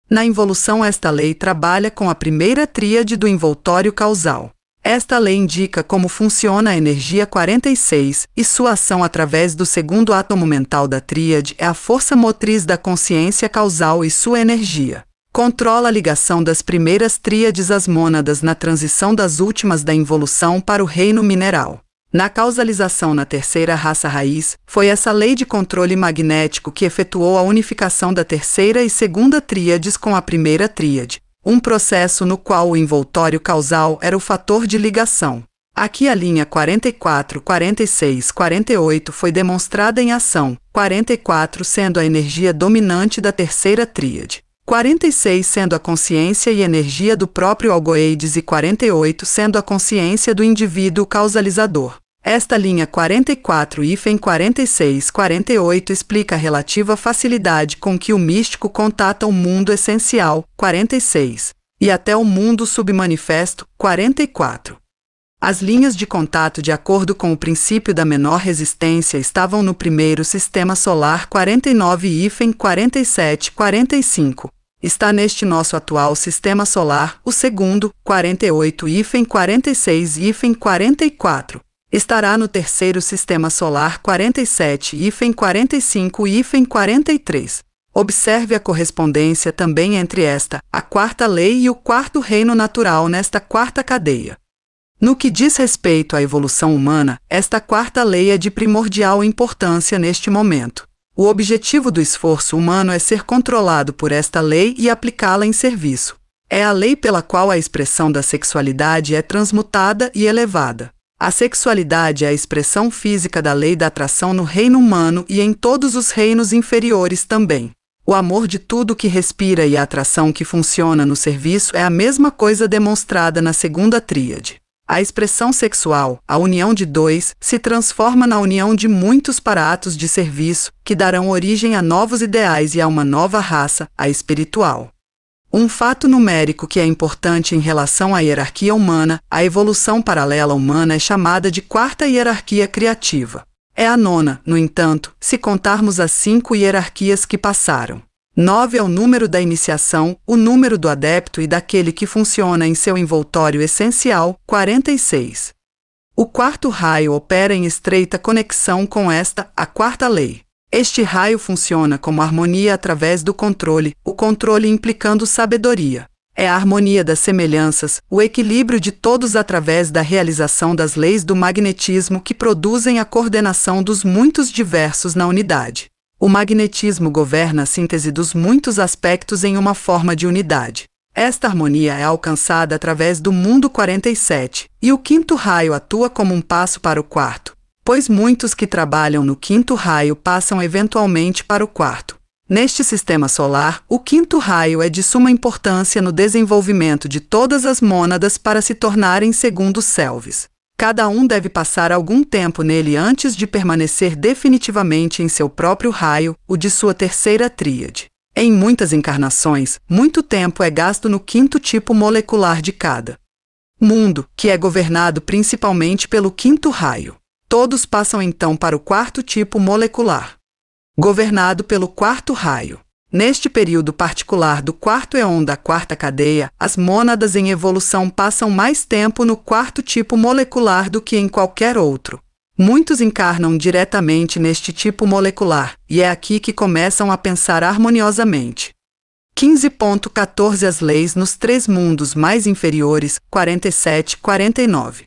Na involução, esta lei trabalha com a primeira tríade do envoltório causal. Esta lei indica como funciona a energia 46 e sua ação através do segundo átomo mental da tríade é a força motriz da consciência causal e sua energia. Controla a ligação das primeiras tríades às mônadas na transição das últimas da involução para o reino mineral. Na causalização na terceira raça raiz, foi essa lei de controle magnético que efetuou a unificação da terceira e segunda tríades com a primeira tríade, um processo no qual o envoltório causal era o fator de ligação. Aqui a linha 44, 46, 48 foi demonstrada em ação, 44 sendo a energia dominante da terceira tríade, 46 sendo a consciência e energia do próprio algoides e 48 sendo a consciência do indivíduo causalizador. Esta linha 44 e 46, 48 explica a relativa facilidade com que o místico contata o mundo essencial, 46, e até o mundo submanifesto, 44. As linhas de contato de acordo com o princípio da menor resistência estavam no primeiro sistema solar 49 e 47, 45. Está neste nosso atual sistema solar, o segundo, 48 e 46 e 44. Estará no terceiro sistema solar 47 e 45 e 43. Observe a correspondência também entre esta, a quarta lei e o quarto reino natural nesta quarta cadeia. No que diz respeito à evolução humana, esta quarta lei é de primordial importância neste momento. O objetivo do esforço humano é ser controlado por esta lei e aplicá-la em serviço. É a lei pela qual a expressão da sexualidade é transmutada e elevada. A sexualidade é a expressão física da lei da atração no reino humano e em todos os reinos inferiores também. O amor de tudo que respira e a atração que funciona no serviço é a mesma coisa demonstrada na segunda tríade. A expressão sexual, a união de dois, se transforma na união de muitos para atos de serviço, que darão origem a novos ideais e a uma nova raça, a espiritual. Um fato numérico que é importante em relação à hierarquia humana, a evolução paralela humana é chamada de quarta hierarquia criativa. É a nona, no entanto, se contarmos as 5 hierarquias que passaram. 9 é o número da iniciação, o número do adepto e daquele que funciona em seu envoltório essencial, 46. O quarto raio opera em estreita conexão com esta, a quarta lei. Este raio funciona como harmonia através do controle, o controle implicando sabedoria. É a harmonia das semelhanças, o equilíbrio de todos através da realização das leis do magnetismo que produzem a coordenação dos muitos diversos na unidade. O magnetismo governa a síntese dos muitos aspectos em uma forma de unidade. Esta harmonia é alcançada através do mundo 47, e o quinto raio atua como um passo para o quarto, pois muitos que trabalham no quinto raio passam eventualmente para o quarto. Neste sistema solar, o quinto raio é de suma importância no desenvolvimento de todas as mônadas para se tornarem segundos selves. Cada um deve passar algum tempo nele antes de permanecer definitivamente em seu próprio raio, o de sua terceira tríade. Em muitas encarnações, muito tempo é gasto no quinto tipo molecular de cada mundo, que é governado principalmente pelo quinto raio. Todos passam então para o quarto tipo molecular, governado pelo quarto raio. Neste período particular do quarto éon da quarta cadeia, as mônadas em evolução passam mais tempo no quarto tipo molecular do que em qualquer outro. Muitos encarnam diretamente neste tipo molecular, e é aqui que começam a pensar harmoniosamente. 15.14 As leis nos três mundos mais inferiores, 47-49.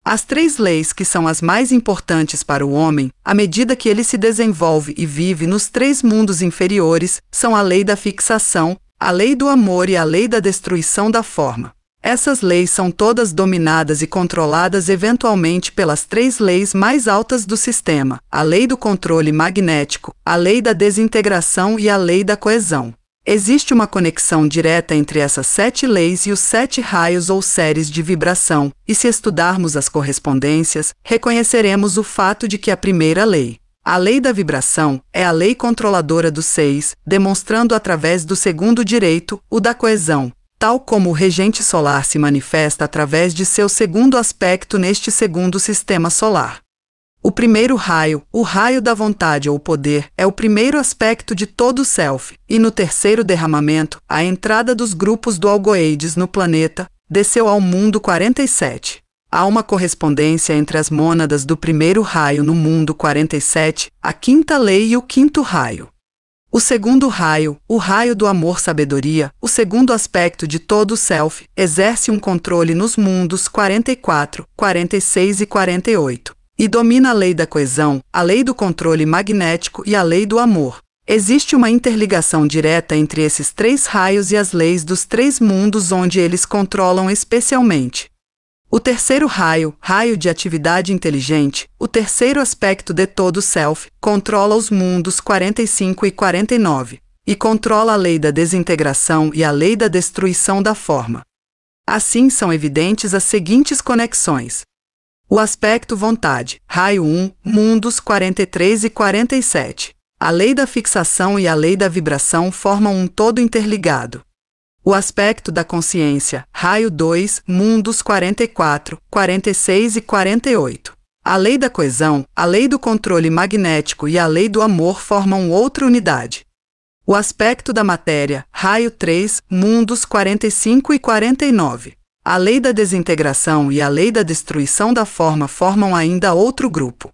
As três leis que são as mais importantes para o homem, à medida que ele se desenvolve e vive nos três mundos inferiores, são a lei da fixação, a lei do amor e a lei da destruição da forma. Essas leis são todas dominadas e controladas eventualmente pelas três leis mais altas do sistema: a lei do controle magnético, a lei da desintegração e a lei da coesão. Existe uma conexão direta entre essas 7 leis e os 7 raios ou séries de vibração, e se estudarmos as correspondências, reconheceremos o fato de que a primeira lei, a lei da vibração, é a lei controladora dos 6, demonstrando através do segundo direito, o da coesão, tal como o regente solar se manifesta através de seu segundo aspecto neste segundo sistema solar. O primeiro raio, o raio da vontade ou poder, é o primeiro aspecto de todo o Self, e no terceiro derramamento, a entrada dos grupos do Algoides no planeta, desceu ao mundo 47. Há uma correspondência entre as mônadas do primeiro raio no mundo 47, a quinta lei e o quinto raio. O segundo raio, o raio do amor-sabedoria, o segundo aspecto de todo o Self, exerce um controle nos mundos 44, 46 e 48. E domina a lei da coesão, a lei do controle magnético e a lei do amor. Existe uma interligação direta entre esses três raios e as leis dos três mundos onde eles controlam especialmente. O terceiro raio, raio de atividade inteligente, o terceiro aspecto de todo o Self, controla os mundos 45 e 49, e controla a lei da desintegração e a lei da destruição da forma. Assim são evidentes as seguintes conexões. O aspecto vontade, raio 1, mundos 43 e 47. A lei da fixação e a lei da vibração formam um todo interligado. O aspecto da consciência, raio 2, mundos 44, 46 e 48. A lei da coesão, a lei do controle magnético e a lei do amor formam outra unidade. O aspecto da matéria, raio 3, mundos 45 e 49. A lei da desintegração e a lei da destruição da forma formam ainda outro grupo.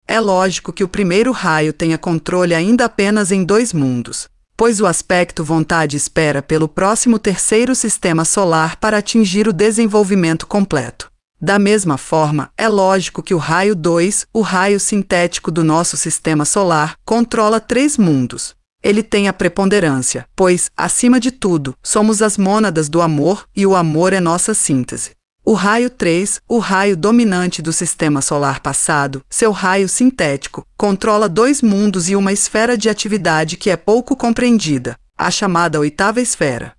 É lógico que o primeiro raio tenha controle ainda apenas em 2 mundos, pois o aspecto vontade espera pelo próximo terceiro sistema solar para atingir o desenvolvimento completo. Da mesma forma, é lógico que o raio 2, o raio sintético do nosso sistema solar, controla 3 mundos. Ele tem a preponderância, pois, acima de tudo, somos as mônadas do amor e o amor é nossa síntese. O raio 3, o raio dominante do sistema solar passado, seu raio sintético, controla 2 mundos e uma esfera de atividade que é pouco compreendida, a chamada oitava esfera.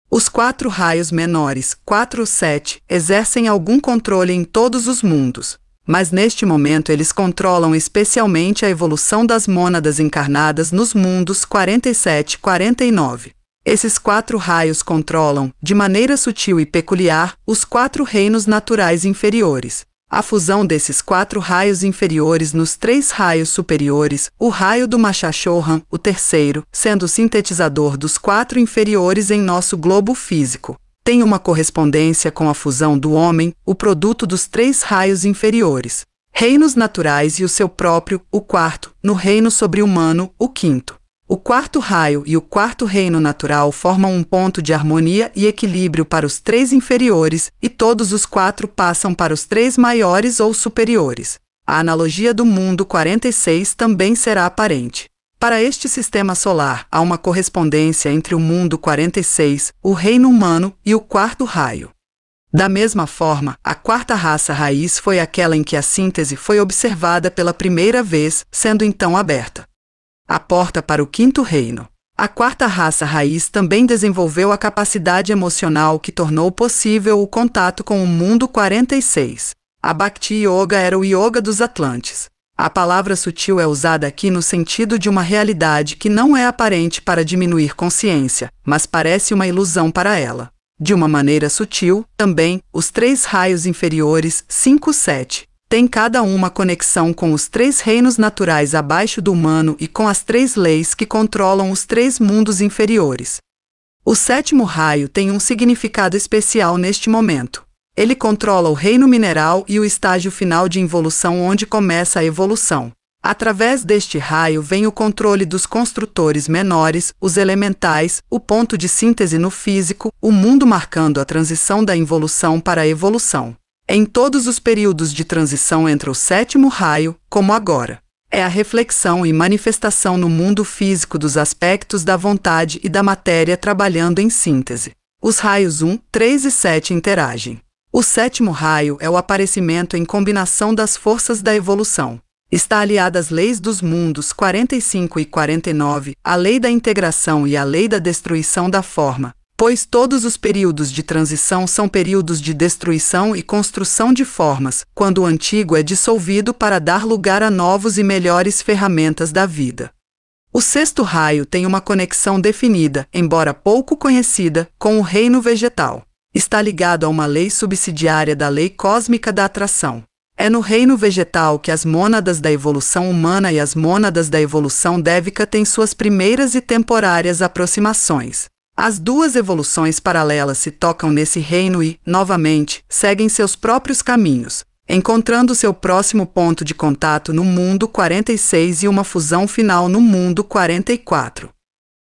Os 4 raios menores, 4 ou 7, exercem algum controle em todos os mundos. Mas neste momento eles controlam especialmente a evolução das mônadas encarnadas nos mundos 47 e 49. Esses 4 raios controlam, de maneira sutil e peculiar, os 4 reinos naturais inferiores. A fusão desses 4 raios inferiores nos 3 raios superiores, o raio do Mahashohan, o terceiro, sendo o sintetizador dos 4 inferiores em nosso globo físico, tem uma correspondência com a fusão do homem, o produto dos 3 raios inferiores, reinos naturais e o seu próprio, o quarto, no reino sobre-humano, o quinto. O quarto raio e o quarto reino natural formam um ponto de harmonia e equilíbrio para os 3 inferiores, e todos os 4 passam para os 3 maiores ou superiores. A analogia do mundo 46 também será aparente. Para este sistema solar, há uma correspondência entre o mundo 46, o reino humano e o quarto raio. Da mesma forma, a quarta raça raiz foi aquela em que a síntese foi observada pela primeira vez, sendo então aberta a porta para o quinto reino. A quarta raça raiz também desenvolveu a capacidade emocional que tornou possível o contato com o mundo 46. A Bhakti Yoga era o yoga dos Atlantes. A palavra sutil é usada aqui no sentido de uma realidade que não é aparente para diminuir consciência, mas parece uma ilusão para ela. De uma maneira sutil, também, os 3 raios inferiores, 5, 7, têm cada uma conexão com os 3 reinos naturais abaixo do humano e com as 3 leis que controlam os 3 mundos inferiores. O 7º raio tem um significado especial neste momento. Ele controla o reino mineral e o estágio final de involução onde começa a evolução. Através deste raio vem o controle dos construtores menores, os elementais, o ponto de síntese no físico, o mundo marcando a transição da involução para a evolução. Em todos os períodos de transição entre o 7º raio, como agora, é a reflexão e manifestação no mundo físico dos aspectos da vontade e da matéria trabalhando em síntese. Os raios 1, 3 e 7 interagem. O 7º raio é o aparecimento em combinação das forças da evolução. Está aliada às leis dos mundos 45 e 49, a lei da integração e a lei da destruição da forma, pois todos os períodos de transição são períodos de destruição e construção de formas, quando o antigo é dissolvido para dar lugar a novos e melhores ferramentas da vida. O 6º raio tem uma conexão definida, embora pouco conhecida, com o reino vegetal. Está ligado a uma lei subsidiária da lei cósmica da atração. É no reino vegetal que as mônadas da evolução humana e as mônadas da evolução dévica têm suas primeiras e temporárias aproximações. As 2 evoluções paralelas se tocam nesse reino e, novamente, seguem seus próprios caminhos, encontrando seu próximo ponto de contato no mundo 46 e uma fusão final no mundo 44.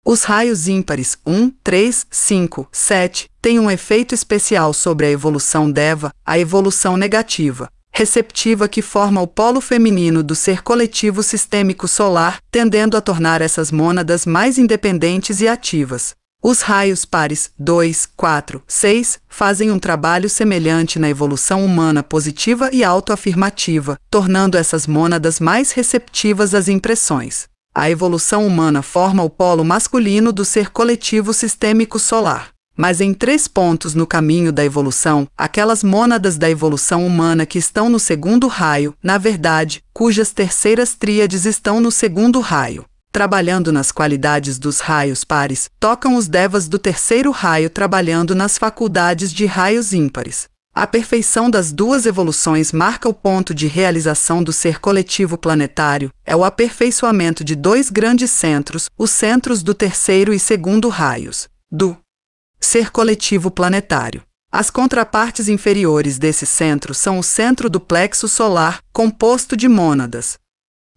Os raios ímpares 1, 3, 5, 7 têm um efeito especial sobre a evolução Deva, a evolução negativa, receptiva que forma o polo feminino do ser coletivo sistêmico solar, tendendo a tornar essas mônadas mais independentes e ativas. Os raios pares 2, 4, 6 fazem um trabalho semelhante na evolução humana positiva e autoafirmativa, tornando essas mônadas mais receptivas às impressões. A evolução humana forma o polo masculino do ser coletivo sistêmico solar. Mas em 3 pontos no caminho da evolução, aquelas mônadas da evolução humana que estão no 2º raio, na verdade, cujas terceiras tríades estão no 2º raio, trabalhando nas qualidades dos raios pares, tocam os devas do 3º raio trabalhando nas faculdades de raios ímpares. A perfeição das 2 evoluções marca o ponto de realização do ser coletivo planetário, é o aperfeiçoamento de 2 grandes centros, os centros do 3º e 2º raios, do ser coletivo planetário. As contrapartes inferiores desse centro são o centro do plexo solar, composto de mônadas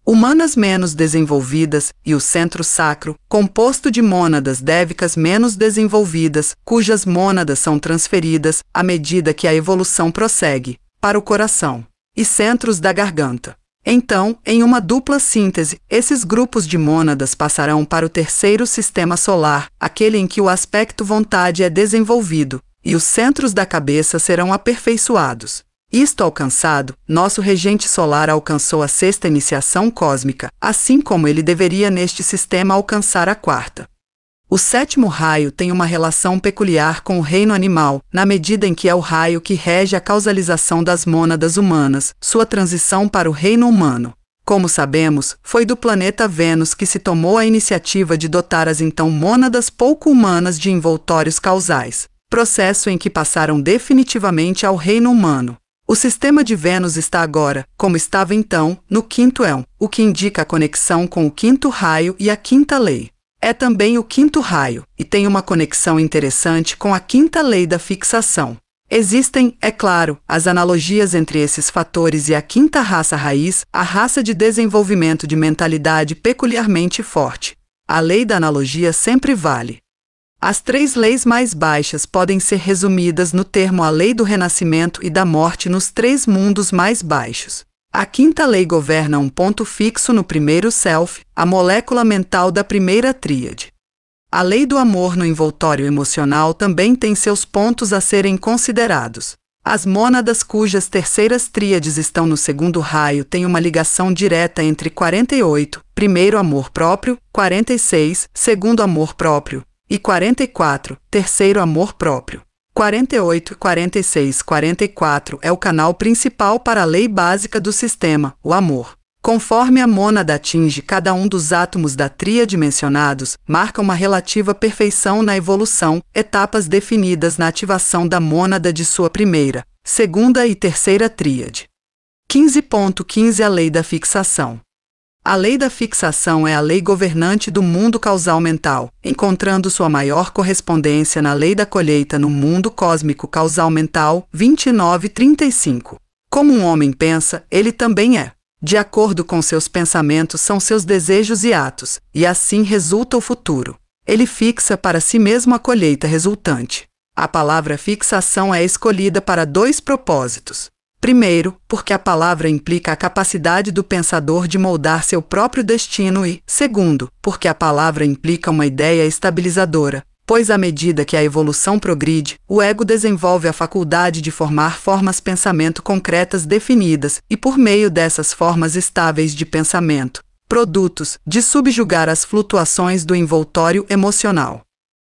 humanas menos desenvolvidas, e o centro sacro, composto de mônadas dévicas menos desenvolvidas, cujas mônadas são transferidas, à medida que a evolução prossegue, para o coração e centros da garganta. Então, em uma dupla síntese, esses grupos de mônadas passarão para o 3º sistema solar, aquele em que o aspecto vontade é desenvolvido, e os centros da cabeça serão aperfeiçoados. Isto alcançado, nosso regente solar alcançou a 6ª iniciação cósmica, assim como ele deveria neste sistema alcançar a 4ª. O 7º raio tem uma relação peculiar com o reino animal, na medida em que é o raio que rege a causalização das mônadas humanas, sua transição para o reino humano. Como sabemos, foi do planeta Vênus que se tomou a iniciativa de dotar as então mônadas pouco humanas de envoltórios causais, processo em que passaram definitivamente ao reino humano. O sistema de Vênus está agora, como estava então, no 5º éon, o que indica a conexão com o 5º raio e a 5ª lei. É também o 5º raio, e tem uma conexão interessante com a 5ª lei da fixação. Existem, é claro, as analogias entre esses fatores e a 5ª raça raiz, a raça de desenvolvimento de mentalidade peculiarmente forte. A lei da analogia sempre vale. As 3 leis mais baixas podem ser resumidas no termo a lei do renascimento e da morte nos 3 mundos mais baixos. A quinta lei governa um ponto fixo no primeiro self, a molécula mental da primeira tríade. A lei do amor no envoltório emocional também tem seus pontos a serem considerados. As mônadas cujas terceiras tríades estão no segundo raio têm uma ligação direta entre 48, primeiro amor próprio, 46, segundo amor próprio, e 44, terceiro amor próprio. 48, 46, 44 é o canal principal para a lei básica do sistema, o amor. Conforme a mônada atinge cada um dos átomos da tríade mencionados, marca uma relativa perfeição na evolução, etapas definidas na ativação da mônada de sua primeira, segunda e terceira tríade. 15.15 A lei da fixação. A lei da fixação é a lei governante do mundo causal mental, encontrando sua maior correspondência na lei da colheita no mundo cósmico causal mental 29:35. Como um homem pensa, ele também é. De acordo com seus pensamentos são seus desejos e atos, e assim resulta o futuro. Ele fixa para si mesmo a colheita resultante. A palavra fixação é escolhida para dois propósitos. Primeiro, porque a palavra implica a capacidade do pensador de moldar seu próprio destino e, segundo, porque a palavra implica uma ideia estabilizadora, pois à medida que a evolução progride, o ego desenvolve a faculdade de formar formas pensamento concretas definidas e, por meio dessas formas estáveis de pensamento, produtos, de subjugar as flutuações do envoltório emocional.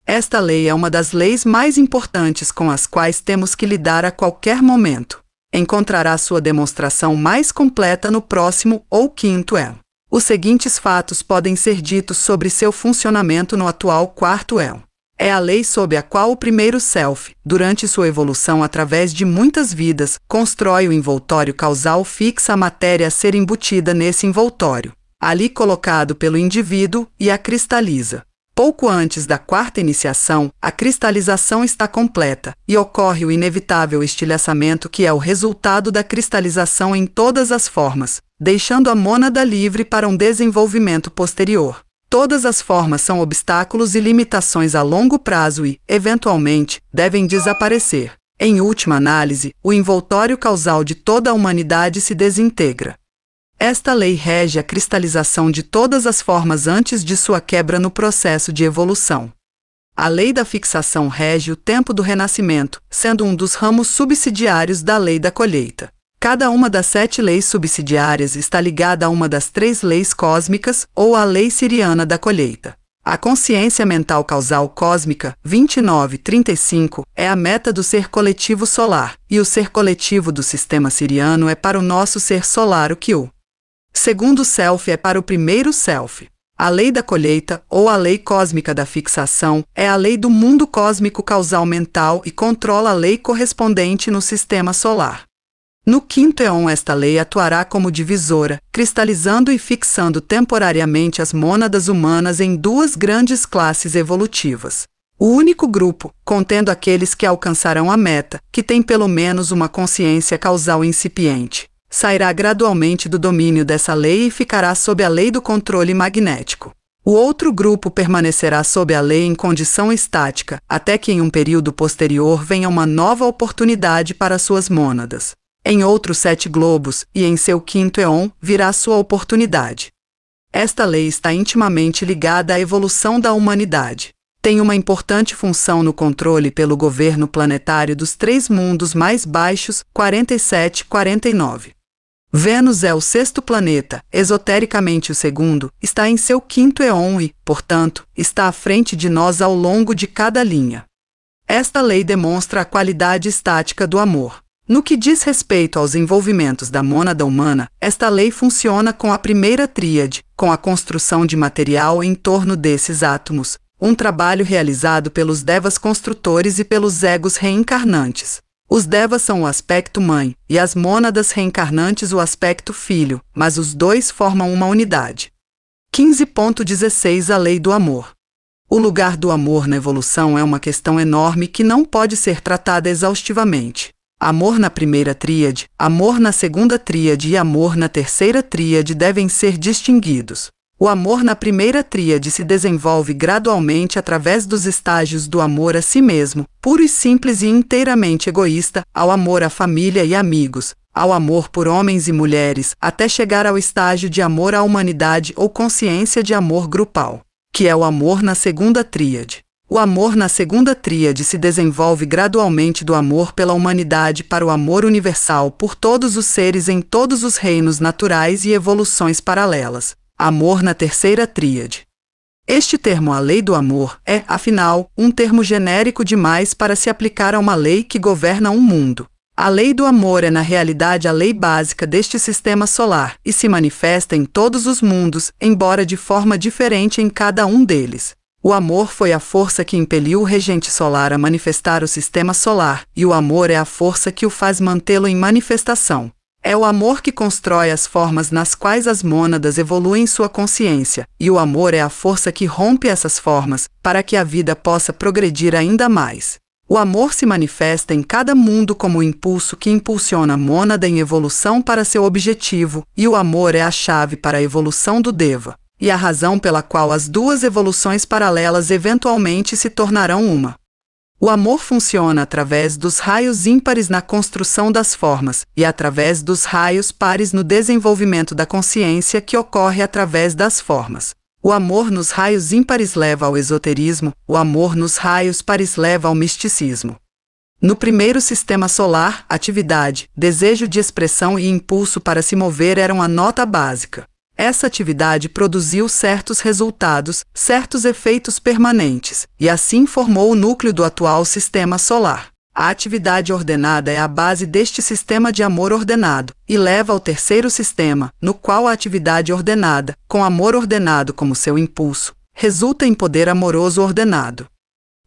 Esta lei é uma das leis mais importantes com as quais temos que lidar a qualquer momento. Encontrará sua demonstração mais completa no próximo ou quinto elo. Os seguintes fatos podem ser ditos sobre seu funcionamento no atual quarto elo. É a lei sob a qual o primeiro self, durante sua evolução através de muitas vidas, constrói o envoltório causal fixa a matéria a ser embutida nesse envoltório, ali colocado pelo indivíduo, e a cristaliza. Pouco antes da quarta iniciação, a cristalização está completa e ocorre o inevitável estilhaçamento que é o resultado da cristalização em todas as formas, deixando a mônada livre para um desenvolvimento posterior. Todas as formas são obstáculos e limitações a longo prazo e, eventualmente, devem desaparecer. Em última análise, o envoltório causal de toda a humanidade se desintegra. Esta lei rege a cristalização de todas as formas antes de sua quebra no processo de evolução. A lei da fixação rege o tempo do renascimento, sendo um dos ramos subsidiários da lei da colheita. Cada uma das 7 leis subsidiárias está ligada a uma das 3 leis cósmicas ou à lei siriana da colheita. A consciência mental causal cósmica 29:35 é a meta do ser coletivo solar, e o ser coletivo do sistema siriano é para o nosso ser solar o que o segundo self é para o primeiro self. A lei da colheita, ou a lei cósmica da fixação, é a lei do mundo cósmico causal mental e controla a lei correspondente no sistema solar. No quinto éon, esta lei atuará como divisora, cristalizando e fixando temporariamente as mônadas humanas em 2 grandes classes evolutivas. O único grupo, contendo aqueles que alcançarão a meta, que tem pelo menos uma consciência causal incipiente, sairá gradualmente do domínio dessa lei e ficará sob a lei do controle magnético. O outro grupo permanecerá sob a lei em condição estática, até que em um período posterior venha uma nova oportunidade para suas mônadas. Em outros 7 globos, e em seu quinto éon, virá sua oportunidade. Esta lei está intimamente ligada à evolução da humanidade. Tem uma importante função no controle pelo governo planetário dos 3 mundos mais baixos, 47 e 49. Vênus é o 6º planeta, esotericamente o 2º, está em seu quinto éon e, portanto, está à frente de nós ao longo de cada linha. Esta lei demonstra a qualidade estática do amor. No que diz respeito aos envolvimentos da mônada humana, esta lei funciona com a primeira tríade, com a construção de material em torno desses átomos, um trabalho realizado pelos devas construtores e pelos egos reencarnantes. Os devas são o aspecto mãe, e as mônadas reencarnantes o aspecto filho, mas os dois formam uma unidade. 15.16 A lei do amor. O lugar do amor na evolução é uma questão enorme que não pode ser tratada exaustivamente. Amor na primeira tríade, amor na segunda tríade e amor na terceira tríade devem ser distinguidos. O amor na primeira tríade se desenvolve gradualmente através dos estágios do amor a si mesmo, puro e simples e inteiramente egoísta, ao amor à família e amigos, ao amor por homens e mulheres, até chegar ao estágio de amor à humanidade ou consciência de amor grupal, que é o amor na segunda tríade. O amor na segunda tríade se desenvolve gradualmente do amor pela humanidade para o amor universal por todos os seres em todos os reinos naturais e evoluções paralelas. Amor na terceira tríade. Este termo, a lei do amor, é, afinal, um termo genérico demais para se aplicar a uma lei que governa um mundo. A lei do amor é, na realidade, a lei básica deste sistema solar e se manifesta em todos os mundos, embora de forma diferente em cada um deles. O amor foi a força que impeliu o regente solar a manifestar o sistema solar, e o amor é a força que o faz mantê-lo em manifestação. É o amor que constrói as formas nas quais as mônadas evoluem sua consciência, e o amor é a força que rompe essas formas, para que a vida possa progredir ainda mais. O amor se manifesta em cada mundo como o impulso que impulsiona a mônada em evolução para seu objetivo, e o amor é a chave para a evolução do Deva, e a razão pela qual as duas evoluções paralelas eventualmente se tornarão uma. O amor funciona através dos raios ímpares na construção das formas e através dos raios pares no desenvolvimento da consciência que ocorre através das formas. O amor nos raios ímpares leva ao esoterismo, o amor nos raios pares leva ao misticismo. No primeiro sistema solar, atividade, desejo de expressão e impulso para se mover eram a nota básica. Essa atividade produziu certos resultados, certos efeitos permanentes, e assim formou o núcleo do atual sistema solar. A atividade ordenada é a base deste sistema de amor ordenado, e leva ao terceiro sistema, no qual a atividade ordenada, com amor ordenado como seu impulso, resulta em poder amoroso ordenado.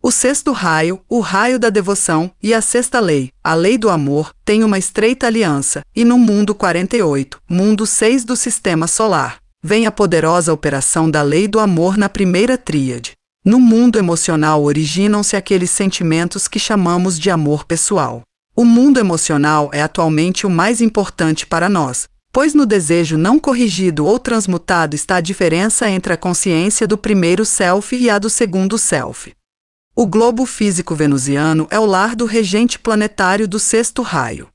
O sexto raio, o raio da devoção, e a sexta lei, a lei do amor, têm uma estreita aliança, e no mundo 48, mundo 6 do sistema solar, vem a poderosa operação da lei do amor na primeira tríade. No mundo emocional originam-se aqueles sentimentos que chamamos de amor pessoal. O mundo emocional é atualmente o mais importante para nós, pois no desejo não corrigido ou transmutado está a diferença entre a consciência do primeiro self e a do segundo self. O globo físico venusiano é o lar do regente planetário do sexto raio.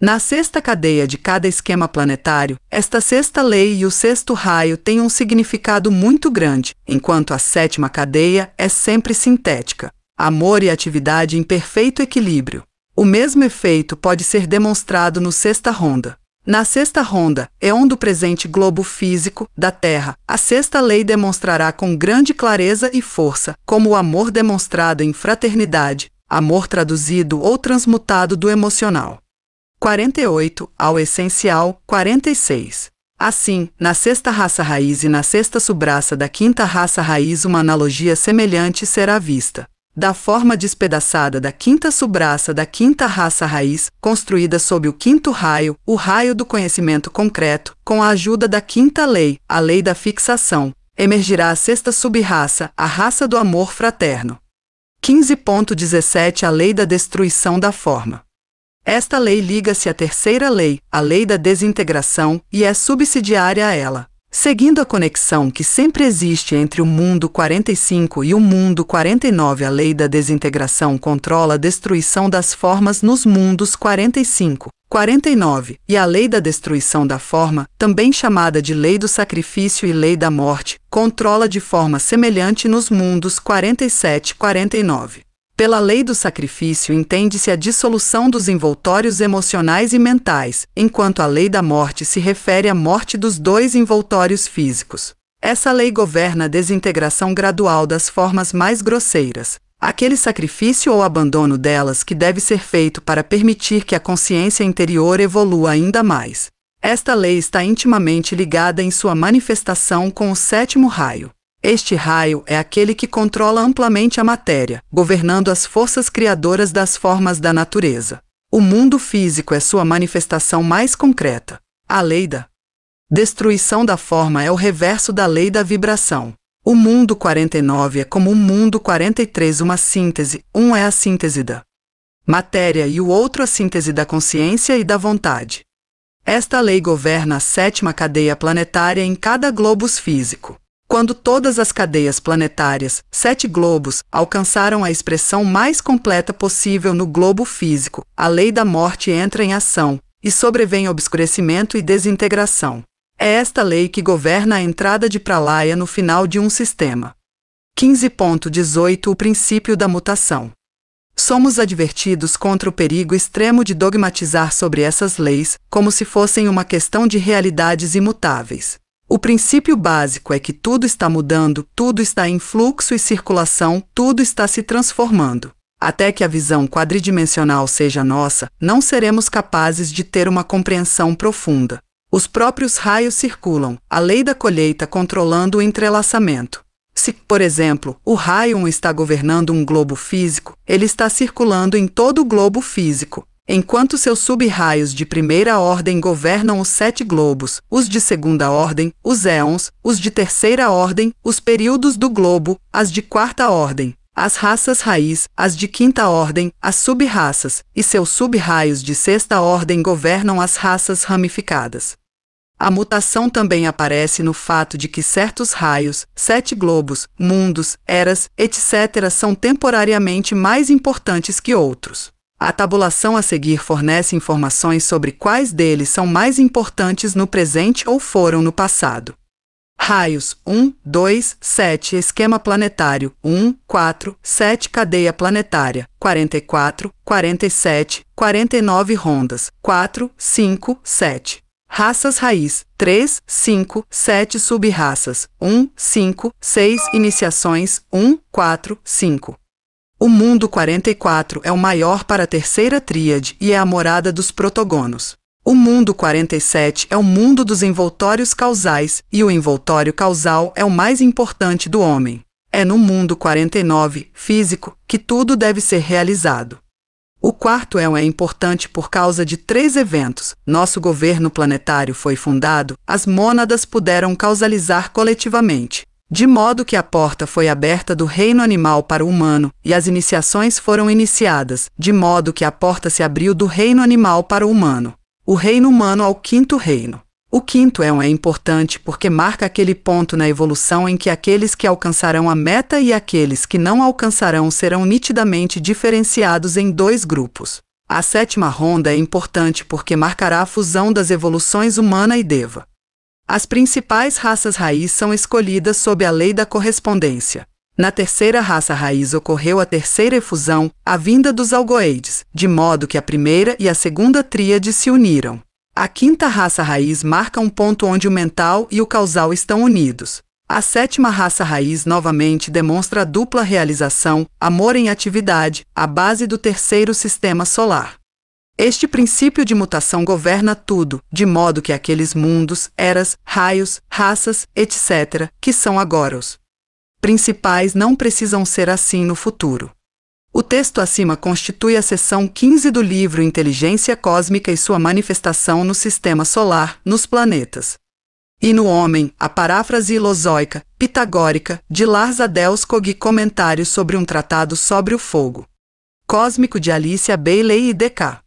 Na sexta cadeia de cada esquema planetário, esta sexta lei e o sexto raio têm um significado muito grande, enquanto a sétima cadeia é sempre sintética, amor e atividade em perfeito equilíbrio. O mesmo efeito pode ser demonstrado no sexta ronda. Na sexta ronda, éon do presente globo físico da Terra, a sexta lei demonstrará com grande clareza e força como o amor demonstrado em fraternidade, amor traduzido ou transmutado do emocional. 48, ao essencial, 46. Assim, na sexta raça raiz e na sexta subraça da quinta raça raiz uma analogia semelhante será vista. Da forma despedaçada da quinta subraça da quinta raça raiz, construída sob o quinto raio, o raio do conhecimento concreto, com a ajuda da quinta lei, a lei da fixação, emergirá a sexta subraça, a raça do amor fraterno. 15.17 A lei da destruição da forma. Esta lei liga-se à terceira lei, a lei da desintegração, e é subsidiária a ela. Seguindo a conexão que sempre existe entre o mundo 45 e o mundo 49, a lei da desintegração controla a destruição das formas nos mundos 45, 49, e a lei da destruição da forma, também chamada de lei do sacrifício e lei da morte, controla de forma semelhante nos mundos 47 e 49. Pela lei do sacrifício entende-se a dissolução dos envoltórios emocionais e mentais, enquanto a lei da morte se refere à morte dos dois envoltórios físicos. Essa lei governa a desintegração gradual das formas mais grosseiras, aquele sacrifício ou abandono delas que deve ser feito para permitir que a consciência interior evolua ainda mais. Esta lei está intimamente ligada em sua manifestação com o sétimo raio. Este raio é aquele que controla amplamente a matéria, governando as forças criadoras das formas da natureza. O mundo físico é sua manifestação mais concreta. A lei da destruição da forma é o reverso da lei da vibração. O mundo 49 é como o mundo 43, uma síntese. Um é a síntese da matéria e o outro a síntese da consciência e da vontade. Esta lei governa a sétima cadeia planetária em cada globus físico. Quando todas as cadeias planetárias, 7 globos, alcançaram a expressão mais completa possível no globo físico, a lei da morte entra em ação, e sobrevém obscurecimento e desintegração. É esta lei que governa a entrada de pralaya no final de um sistema. 15.18 O princípio da mutação. Somos advertidos contra o perigo extremo de dogmatizar sobre essas leis, como se fossem uma questão de realidades imutáveis. O princípio básico é que tudo está mudando, tudo está em fluxo e circulação, tudo está se transformando. Até que a visão quadridimensional seja nossa, não seremos capazes de ter uma compreensão profunda. Os próprios raios circulam, a lei da colheita controlando o entrelaçamento. Se, por exemplo, o raio 1 está governando um globo físico, ele está circulando em todo o globo físico, enquanto seus sub-raios de primeira ordem governam os 7 globos, os de segunda ordem, os éons, os de terceira ordem, os períodos do globo, as de quarta ordem, as raças raiz, as de quinta ordem, as sub-raças, e seus sub-raios de sexta ordem governam as raças ramificadas. A mutação também aparece no fato de que certos raios, 7 globos, mundos, eras, etc. são temporariamente mais importantes que outros. A tabulação a seguir fornece informações sobre quais deles são mais importantes no presente ou foram no passado. Raios 1, 2, 7 Esquema planetário 1, 4, 7 Cadeia planetária 44, 47, 49 Rondas 4, 5, 7 Raças raiz 3, 5, 7 Sub-raças 1, 5, 6 Iniciações 1, 4, 5 O mundo 44 é o maior para a terceira tríade e é a morada dos protogonos. O mundo 47 é o mundo dos envoltórios causais e o envoltório causal é o mais importante do homem. É no mundo 49, físico, que tudo deve ser realizado. O quarto éon é importante por causa de 3 eventos. Nosso governo planetário foi fundado, as mônadas puderam causalizar coletivamente, de modo que a porta foi aberta do reino animal para o humano, e as iniciações foram iniciadas, de modo que a porta se abriu do reino animal para o humano. O reino humano ao quinto reino. O quinto éon é importante porque marca aquele ponto na evolução em que aqueles que alcançarão a meta e aqueles que não alcançarão serão nitidamente diferenciados em 2 grupos. A 7ª ronda é importante porque marcará a fusão das evoluções humana e deva. As principais raças raiz são escolhidas sob a lei da correspondência. Na terceira raça raiz ocorreu a terceira efusão, a vinda dos algoides, de modo que a primeira e a segunda tríade se uniram. A quinta raça raiz marca um ponto onde o mental e o causal estão unidos. A 7ª raça raiz novamente demonstra a dupla realização, amor em atividade, a base do terceiro sistema solar. Este princípio de mutação governa tudo, de modo que aqueles mundos, eras, raios, raças, etc., que são agora os principais não precisam ser assim no futuro. O texto acima constitui a seção 15 do livro Inteligência Cósmica e sua manifestação no Sistema Solar, nos planetas. E no Homem, a paráfrase ilozoica, pitagórica, de Lars Adelskog e comentários sobre um tratado sobre o fogo cósmico de Alicia Bailey e D.K.